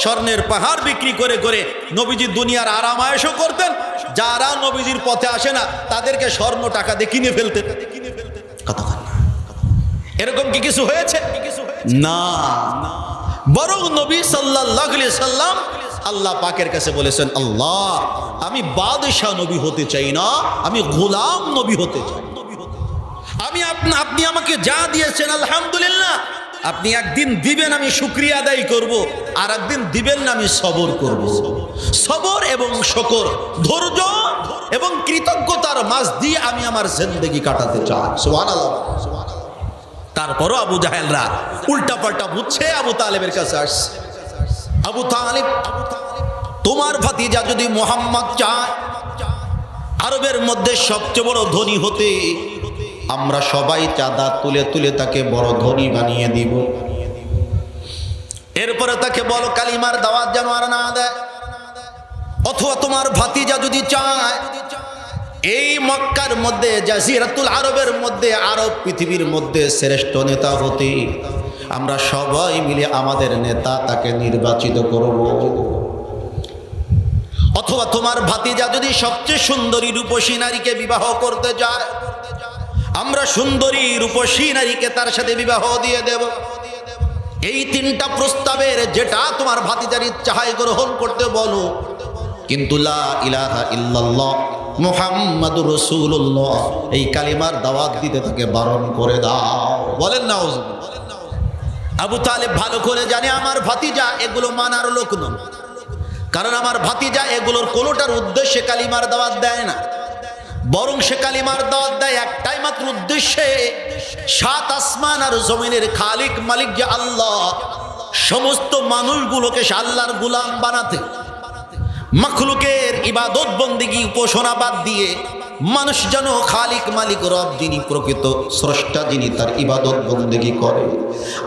A: স্বর্ণের পাহাড় বিক্রি করে করে নবীজি দুনিয়ার আরামায়েশও করতেন। যারা নবীজির পথে আসে না তাদেরকে স্বর্ণ টাকা দিয়ে কিনে ফেলতেন। কথা বলেন না? এরকম কি কিছু হয়েছে? না, বরং নবী সাল্লাল্লাহু আলাইহি সাল্লাম আল্লাহ পাকের কাছে বলেছেন, আল্লাহ আমি বাদশাহ নবী হতে চাই না, আমি গোলাম নবী হতে চাই। আমি আপনি আমাকে যা দিয়েছেন আলহামদুলিল্লাহ, আপনি একদিন দিবেন আমি শুকরিয়া আদায় করব, আর একদিন দিবেন না আমি সবর করব। সবর এবং শুকর, ধৈর্য এবং কৃতজ্ঞতার মাঝ দিয়ে আমি আমার জিন্দেগি কাটাতে চাই। সুবহানাল্লাহ। তারপরও আবু জাহেলরা উল্টা পাল্টা বুঝছে, আবু তালেবের কাছে আসছে। আবু তালেব, তোমার ভাতিজা যদি মুহাম্মদ চায় আরবের মধ্যে সবচেয়ে বড় ধনী হতে, আমরা সবাই চাঁদা তুলে তুলে তাকে বড় ধনী বানিয়ে দিব। এরপরে তাকে বলো কালিমার দাওয়াত যেন আর না দেয়। অথবা তোমার ভাতিজা যদি চায় এই মক্কার মধ্যে, জাজিরাতুল আরবের মধ্যে, আরব পৃথিবীর মধ্যে শ্রেষ্ঠ নেতা হতে, আমরা সবাই মিলে আমাদের নেতা তাকে নির্বাচিত করব। অথবা তোমার ভাতিজা যদি সবচেয়ে সুন্দরী রূপসী নারীকে বিবাহ করতে চায়, আমরা সুন্দরী রূপসী নারীকে তার সাথে বিবাহ দিয়ে দেব। এই 3টা প্রস্তাবের যেটা তোমার ভাতিজার ইচ্ছা হয় গ্রহণ করতে বলো, কিন্তু লা ইলাহা ইল্লাল্লাহ মুহাম্মাদুর রাসূলুল্লাহ এই কালিমার দাওয়াত দিতে তাকে বারণ করে দাও। বলেন না? আবু তালেব ভালো করে জানে আমার ভাতিজা এগুলো মানার লোক নয়, কারণ আমার ভাতিজা এগুলোর কোনোটার উদ্দেশ্যে কালিমার দাওয়াত দেয় না, বরং সে কালিমার দাওয়াত দেয় একটাই মাত্র উদ্দেশ্যে, 7 আসমান আর জমিনের খালিক মালিক যে আল্লাহ, সমস্ত মানুষগুলোকে সে আল্লাহর গোলাম বানাতে, মাখলুকের ইবাদত বন্দেগী উপাসনা বাদ দিয়ে মানুষ যেন খালিক মালিক রব যিনি প্রকৃত স্রষ্টা, যিনি তার ইবাদত বন্দেগী করে,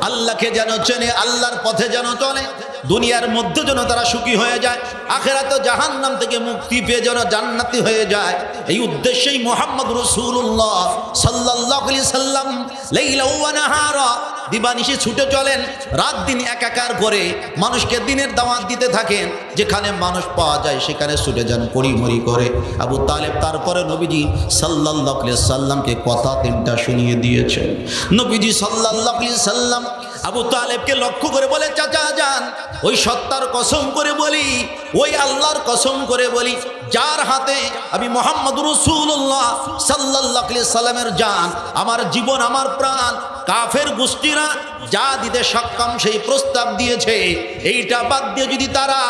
A: আল্লাহকে যেন চেনে, আল্লাহর পথে যেন চলে, দুনিয়ার মধ্যে যেন তারা সুখী হয়ে যায়, আখিরাতে জাহান্নাম থেকে মুক্তি পেয়ে যেন জান্নাতি হয়ে যায়। এই উদ্দেশ্যেই মুহাম্মদ রাসূলুল্লাহ সাল্লাল্লাহু আলাইহি সাল্লাম লাইলা ওয়া নাহারা দিবানিশি ছুটে চলেন, রাত দিন একাকার করে মানুষকে দিনের দাওয়াত দিতে থাকেন। যেখানে মানুষ পাওয়া যায় সেখানে ছুটে যান পরিমরি করে। আবু তালেব তারপরে নবীজি সাল্লাল্লাহু আলাইহি সাল্লামকে কথা 3টা শুনিয়ে দিয়েছেন। নবীজি সাল্লাল্লাহু আলাইহি সাল্লাম আবু তালেবকে লক্ষ্য করে বলে, চাচা যান, ওই সত্তার কসম করে বলি, ওই আল্লাহর কসম করে বলি, যার হাতে আমি মুহাম্মদুর রাসূলুল্লাহ সাল্লাল্লাহু আলাইহি সাল্লামের জান, আমার জীবন, আমার প্রাণ, কাফের গোষ্ঠীরা যা দিতে সক্ষম সেই প্রস্তাব দিয়েছে, এইটা বাদ দিয়ে যদি তারা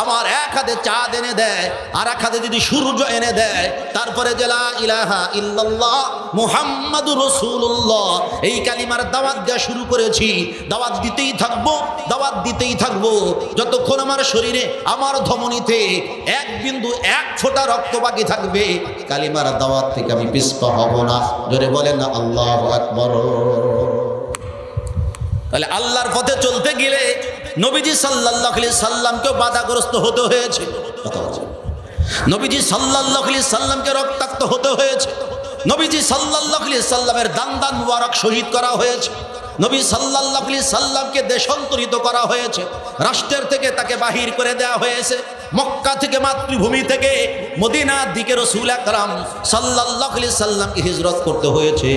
A: আমার এক হাতে চাঁদ এনে দেয় আর এক হাতে যদি সূর্য এনে দেয়, তারপরে যে লা ইলাহা ইল্লাল্লাহ মুহাম্মাদুর রাসূলুল্লাহ এই কালিমার দাওয়াত দেওয়া শুরু করেছি, দাওয়াত দিতেই থাকবো, দাওয়াত দিতেই থাকবো, যতক্ষণ আমার শরীরে, আমার ধমনীতে 1 বিন্দু 1 ফোঁটা রক্ত বাকি থাকবে, কালিমার দাওয়াত থেকে আমি পিছপা হব না। জোরে বলেন না আল্লাহু আকবার। তাহলে আল্লাহর পথে চলতে গেলে নবীজি সাল্লাল্লাহু আলাইহি সাল্লামকেও বাধাগ্রস্ত হতে হয়েছে, নবীজি সাল্লাল্লাহু আলাইহি সাল্লামকে রক্তাক্ত হতে হয়েছে, নবীজি সাল্লাল্লাহু আলাইহি সাল্লামের দান মুবারক শহীদ করা হয়েছে, নবী সাল্লাল্লাহু আলাইহি সাল্লামকে দেশান্তরিত করা হয়েছে, রাষ্ট্রের থেকে তাকে বাহির করে দেওয়া হয়েছে, মক্কা থেকে মাতৃভূমি থেকে মদিনার দিকে রাসূল আকরাম সাল্লাল্লাহু আলাইহি সাল্লামকে হিজরত করতে হয়েছে।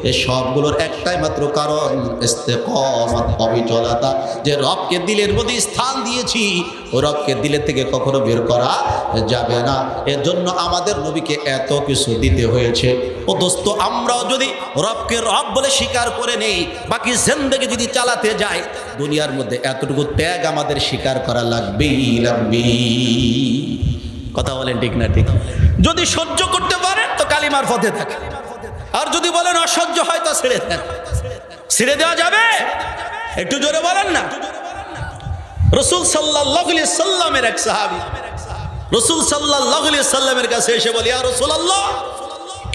A: এই সবগুলোর একটাই মাত্র কারণ, ইস্তেকামত, অবিচলতা, যে রবকে দিলের মধ্যে স্থান দিয়েছি ও রবকে দিলের থেকে কখনো বের করা যাবে না। এর জন্য আমাদের নবীকে এত কিছু দিতে হয়েছে। ও দোস্ত, আমরাও যদি রবকে রব বলে স্বীকার করে নেই, বাকি জিন্দেগি যদি চালাতে যাই, দুনিয়ার মধ্যে এতটুকু ত্যাগ আমাদের স্বীকার করা লাগবেই। কথা বলেন ঠিক না ঠিক? যদি সহ্য করতে পারেন তো কালিমার পথে থাকে, আর যদি বলেন অসহ্য হয় তো ছেড়ে দেন। ছেড়ে দেওয়া যাবে? একটু জোরে বলেন না। রাসূল সাল্লাল্লাহু আলাইহি সাল্লামের এক সাহাবী রাসূল সাল্লাল্লাহু আলাইহি সাল্লামের কাছে এসে বলে, ইয়া রাসূলুল্লাহ,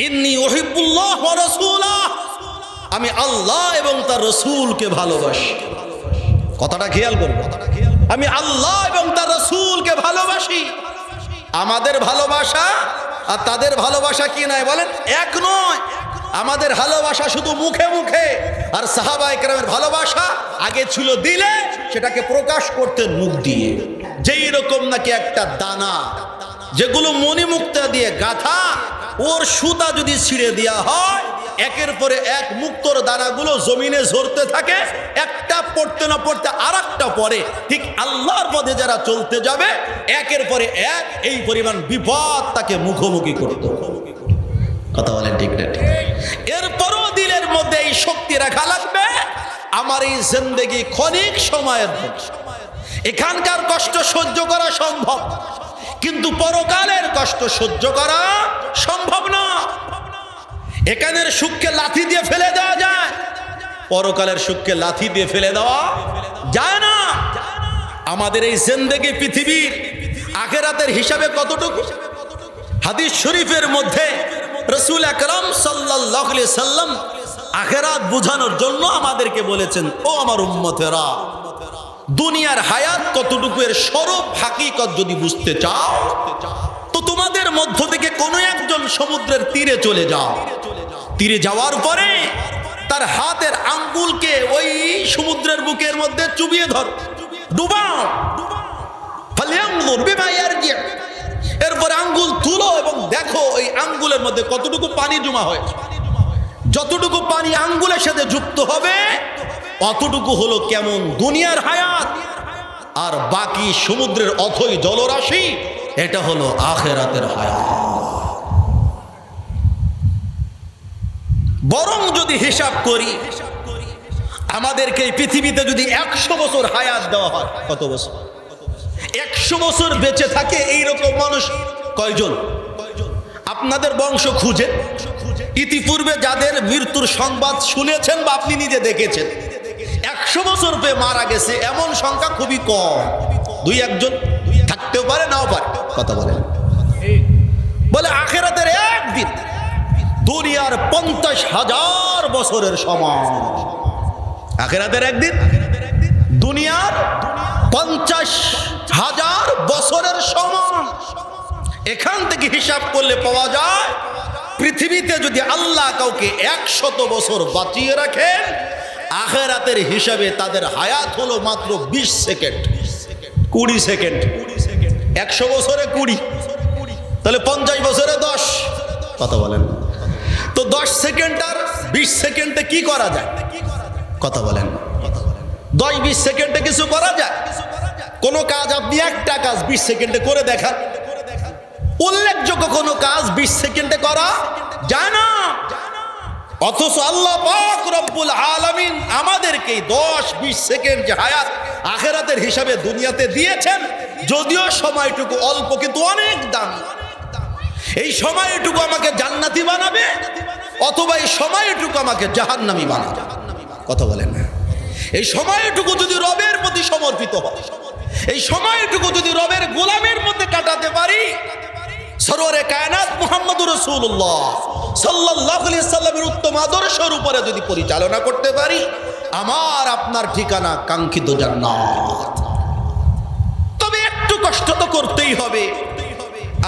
A: ইন্নী উহিব্বুল্লাহ ওয়া রাসূলাহ, আমি আল্লাহ এবং তার রাসূলকে ভালোবাসি। কথাটা খেয়াল করবেন, আমি আল্লাহ এবং তার রাসূলকে ভালোবাসি। আমাদের ভালোবাসা আর তাদের ভালোবাসা কি নয় বলেন? এক নয়। আমাদের ভালোবাসা শুধু মুখে মুখে, আর সাহাবায়ে কেরামের ভালোবাসা আগে ছিল দিলে, সেটাকে প্রকাশ করতেন মুখ দিয়ে। যেই রকম নাকি একটা দানা যেগুলো মণিমুক্তা দিয়ে গাঁথা, ওর সুতা যদি ছিঁড়ে দেওয়া হয়, একের পরে এক মুক্তোর দানাগুলো জমিনে ঝরতে থাকে, একটা পড়তে না পড়তে আর একটা পরে। ঠিক আল্লাহর পথে যারা চলতে যাবে, একের পরে এক এই পরিমাণ বিপদ তাকে মুখোমুখি করতে। কথা বলেন ঠিক না ঠিক? এরপরও দিলের মধ্যে এই শক্তি রাখা লাগবে, আমার এই জিন্দেগি ক্ষণিক সময়ের, এখানকার কষ্ট সহ্য করা সম্ভব, কিন্তু পরকালের কষ্ট সহ্য করা সম্ভব না। এখানের সুখকে লাথি দিয়ে ফেলে দেওয়া যায়, পরকালের সুখকে লাথি দিয়ে ফেলে দেওয়া যায় না। আমাদের এই জিন্দেগি পৃথিবীর আখিরাতের হিসাবে কতটুকু? হাদিস শরীফের মধ্যে রাসূল আকরাম সাল্লাল্লাহু আলাইহি সাল্লাম আখিরাত বোঝানোর জন্য আমাদেরকে বলেছেন, ও আমার উম্মতেরা, দুনিয়ার হায়াত কতটুকু এর স্বরূপ হাকিকত যদি বুঝতে চাও, তো তোমাদের মধ্য থেকে কোনো একজন সমুদ্রের তীরে চলে যাও। তীরে যাওয়ার পরে তার হাতের আঙ্গুলকে ওই সমুদ্রের বুকের মধ্যে চুবিয়ে ধর, ডুবাও। এরপরে আঙ্গুল তুলো এবং দেখো ওই আঙ্গুলের মধ্যে কতটুকু পানি জমা হয়েছে। যতটুকু পানি আঙ্গুলের সাথে যুক্ত হবে, অতটুকু হলো কেমন দুনিয়ার হায়াত, আর বাকি সমুদ্রের অথই জলরাশি, এটা হলো আখিরাতের হায়াত। বরং যদি হিসাব করি, আমাদেরকে এই পৃথিবীতে যদি 100 বছর হায়াত দেওয়া হয়, কত বছর? 100 বছর বেঁচে থাকে এইরকম মানুষ কয়জন? আপনাদের বংশ খুঁজে ইতিপূর্বে যাদের মৃত্যুর সংবাদ শুনেছেন বা আপনি নিজে দেখেছেন, 100 বছর পেয়ে মারা গেছে এমন সংখ্যা খুবই কম। 2-1 থাকতেও পারে, নাও পারে। কথা বলেন। বলে আখিরাতের একদিন দুনিয়ার 50,000 বছরের সমান। আখিরাতের একদিন দুনিয়ার 50,000 বছরের সমান। এখান থেকে হিসাব করলে পাওয়া যায়, পৃথিবীতে যদি আল্লাহ কাউকে 100 বছর বাঁচিয়ে রাখেন, আখিরাতের হিসাবে তাদের হায়াত হলো মাত্র 20 সেকেন্ড, 20 সেকেন্ড। 100 বছরে 20, তাহলে 50 বছরে 10। কথা বলেন। তো 10 সেকেন্ড আর 20 সেকেন্ডে কি করা যায়? কথা বলেন। 10-20 সেকেন্ডে কিছু করা যায়? কোন কাজ আপনি একটা কাজ 20 সেকেন্ডে করে দেখান, উল্লেখযোগ্য কোন কাজ 20 সেকেন্ডে করা যায় না। অথচ আল্লাহ পাক রব্বুল আলামিন আমাদেরকে 10-20 সেকেন্ড যে হায়াত আখিরাতের হিসাবে দুনিয়াতে দিয়েছেন, যদিও সময়টুকু অল্প কিন্তু অনেক দামি। এই সময়টুকু আমাকে জান্নাতি বানাবে, অথবা এই সময়টুকু আমাকে জাহান্নামী বানাবে। কথা বলেন না। এই সময়টুকু যদি রবের প্রতি সমর্পিত হয়, এই সময়টুকু যদি রবের গোলামের মধ্যে কাটাতে পারি, সরওয়ারে কায়নাত মুহাম্মদুর রাসূলুল্লাহ সাল্লাল্লাহু আলাইহি সাল্লামের উত্তম আদর্শের উপরে যদি পরিচালনা করতে পারি, আমার আপনার ঠিকানা কাঙ্ক্ষিত জান্নাত। কষ্ট তো করতেই হবে।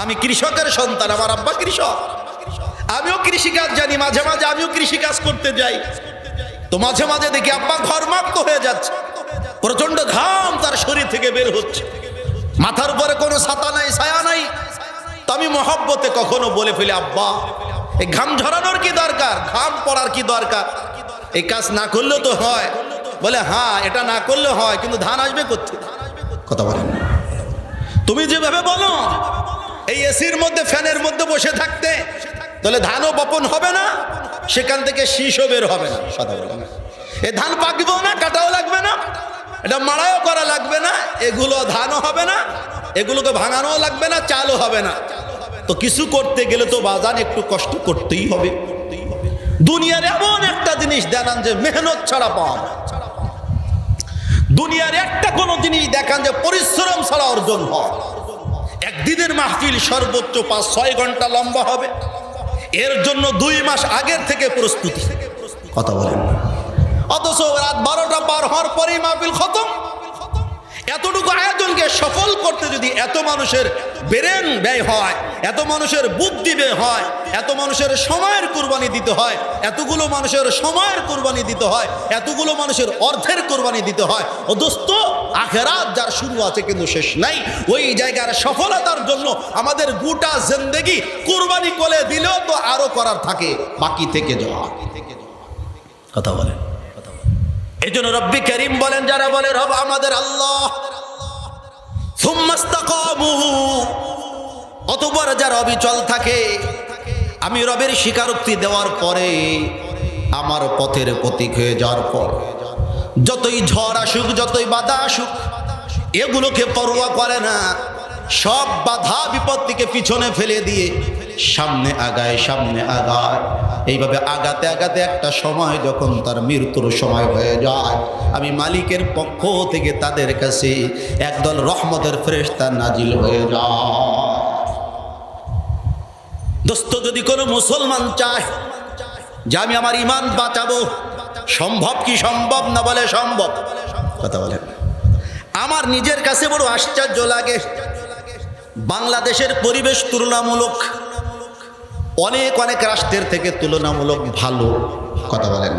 A: আমি কৃষকের সন্তান, আমার আব্বা কৃষক, আমিও কৃষিকাজ জানি, মাঝে মাঝে আমিও কৃষিকাজ করতে যাই। তো মাঝে মাঝে দেখি আব্বা ঘর্মাক্ত হয়ে যাচ্ছে, প্রচন্ড ঘাম তার শরীর থেকে বের হচ্ছে, মাথার উপরে কোনো ছাতা নাই, ছায়া নাই। তো আমি মহব্বতে কখনো বলে ফেলি, আব্বা এই ঘাম ঝরানোর কি দরকার, ঘাম পড়ার কি দরকার, এই কাজ না করলেও তো হয়। বলে হ্যাঁ এটা না করলে হয়, কিন্তু ধান আসবে কোত্থেকে? কথা বলেন। তুমি যেভাবে বলো এই এসির মধ্যে ফ্যানের মধ্যে বসে থাকতে, তাহলে ধানও বপন হবে না, সেখান থেকে শীষও বের হবে না। কথা বলেন। এই ধান পাকবেও না, কাটাও লাগবে না, এটা মাড়াইও করা লাগবে না, এগুলো ধানও হবে না, এগুলোকে ভাঙানোও লাগবে না, চালও হবে না। তো কিছু করতে গেলে তো বাজান একটু কষ্ট করতেই হবে। দুনিয়ার এমন একটা জিনিস দেখান যে মেহনত ছাড়া পাওয়া যায়। দুনিয়ার একটা কোন জিনিস দেখান যে পরিশ্রম ছাড়া অর্জন হয়। একদিনের মাহফিল সর্বোচ্চ 5-6 ঘন্টা লম্বা হবে, এর জন্য 2 মাস আগের থেকে প্রস্তুতি। কথা বলেন। অথচ রাত 12টা পার হওয়ার পরেই মাহফিল খতম। এতটুকু আয়োজনকে সফল করতে যদি এত মানুষের ব্রেন ব্যয় হয়, এত মানুষের বুদ্ধি ব্যয় হয়, এত মানুষের সময়ের কুরবানি দিতে হয়, এতগুলো মানুষের সময়ের কুরবানি দিতে হয়, এতগুলো মানুষের অর্থের কুরবানি দিতে হয়, ও দোস্ত আখিরাত যার শুরু আছে কিন্তু শেষ নাই, ওই জায়গার সফলতার জন্য আমাদের গোটা জিন্দেগি কুরবানি করে দিলেও তো আরো করার থাকে, বাকি থেকে যাওয়া। কথা বলেন। এই জন্য রব্বি করিম বলেন, যারা বলে রব আমাদের আল্লাহ, সুম্মাস্তাকামু, অতঃপর যারা অবিচল থাকে, আমি রবের স্বীকারোক্তি দেওয়ার পরে, আমার পথের প্রতীক হয়ে যাওয়ার পর, যতই ঝড় আসুক, যতই বাধা আসুক, এগুলোকে পরোয়া করে না, সব বাধা বিপত্তিকে পিছনে ফেলে দিয়ে সামনে আগায়, সামনে আগায়। এইভাবে আগাতে আগাতে একটা সময় যখন তার মৃত্যুর সময় হয়ে যায়, আমি মালিকের পক্ষ থেকে তাদের কাছে একদল রহমতের ফেরেশতা নাজিল হয়ে যায়। দোস্ত, যদি কোনো মুসলমান চায় যে আমি আমার ঈমান বাঁচাবো, সম্ভব কি সম্ভব না? বলে সম্ভব। কথা বলেন। আমার নিজের কাছে বড় আশ্চর্য লাগে, বাংলাদেশের পরিবেশ তুলনামূলক অনেক অনেক রাষ্ট্রের থেকে তুলনামূলক ভালো। কথা বলেন।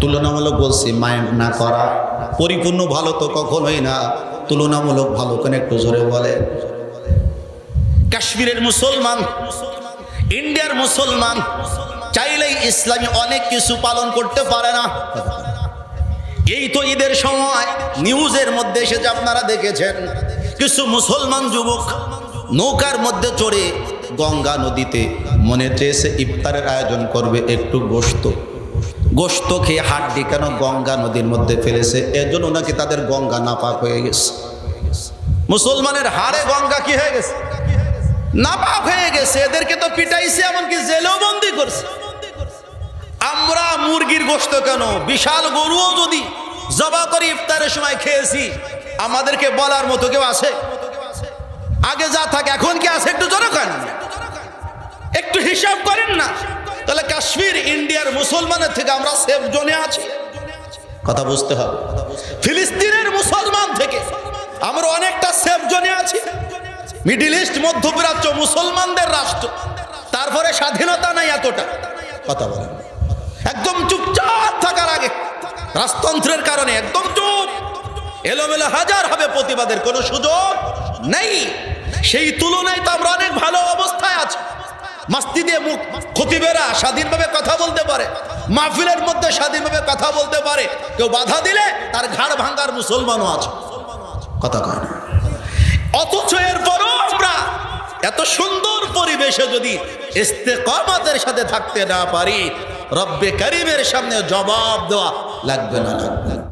A: তুলনামূলক বলছি, মাইন্ড না করা, পরিপূর্ণ ভালো তো কখনোই না, তুলনামূলক ভালো। কেন একটু জোরে বলে। কাশ্মীরের মুসলমান, ইন্ডিয়ার মুসলমান চাইলেই ইসলামী অনেক কিছু পালন করতে পারে না। এই তো ঈদের সময় নিউজের মধ্যে এসেছে, আপনারা দেখেছেন, কিছু মুসলমান যুবক নৌকার মধ্যে চড়ে গঙ্গা নদীতে মনে চেয়েছে ইফতারের আয়োজন করবে, একটু গোশত খেয়ে হাড্ডি কেন গঙ্গা নদীর মধ্যে ফেলেছে, এজন্য নাকি তাদের গঙ্গা নাপাক হয়ে গেছে। মুসলমানের হাড়ে গঙ্গা কি হয়ে গেছে? নাপাক হয়ে গেছে। এদেরকে তো পিটাইছে, এমনকি জেলেও বন্দি করছে। আমরা মুরগির গোশত কেন, বিশাল গরুও যদি জবা করে ইফতারের সময় খেয়েছি, আমাদেরকে বলার মতো কেউ আছে? আগে যা থাকে এখন কি আছে? একটু জোরে কেন, একটু হিসাব করেন না। তাহলে কাশ্মীর ইন্ডিয়ার মুসলমানের থেকে আমরা সেফ জোনে আছি। কথা বুঝতে হবে। ফিলিস্তিনের মুসলমান থেকে আমরা অনেকটা সেফ জোনে আছি। মিডিল ইস্ট, মধ্যপ্রাচ্য মুসলমানদের রাষ্ট্র, তারপরে স্বাধীনতা নাই এতটা। কথা বলেন। একদম চুপচাপ থাকার আগে রাজতন্ত্রের কারণে একদম চুপ, এলোমেলো হাজার হবে, প্রতিবাদের কোনো সুযোগ নেই। সেই তুলনায় তো আমরা অনেক ভালো অবস্থায় আছি। মসজিদে খতিবেরা স্বাধীনভাবে কথা বলতে পারে, মাহফিলের মধ্যে স্বাধীনভাবে কথা বলতে পারে, কেউ বাধা দিলে তার ঘাড় ভাঙার মুসলমানও আছে। কথা কয় না। অথচ এরপরও আমরা এত সুন্দর পরিবেশে যদি ইস্তেকামতের সাথে থাকতে না পারি, রব্বে কারিমের সামনে জবাব দেওয়া লাগবে না।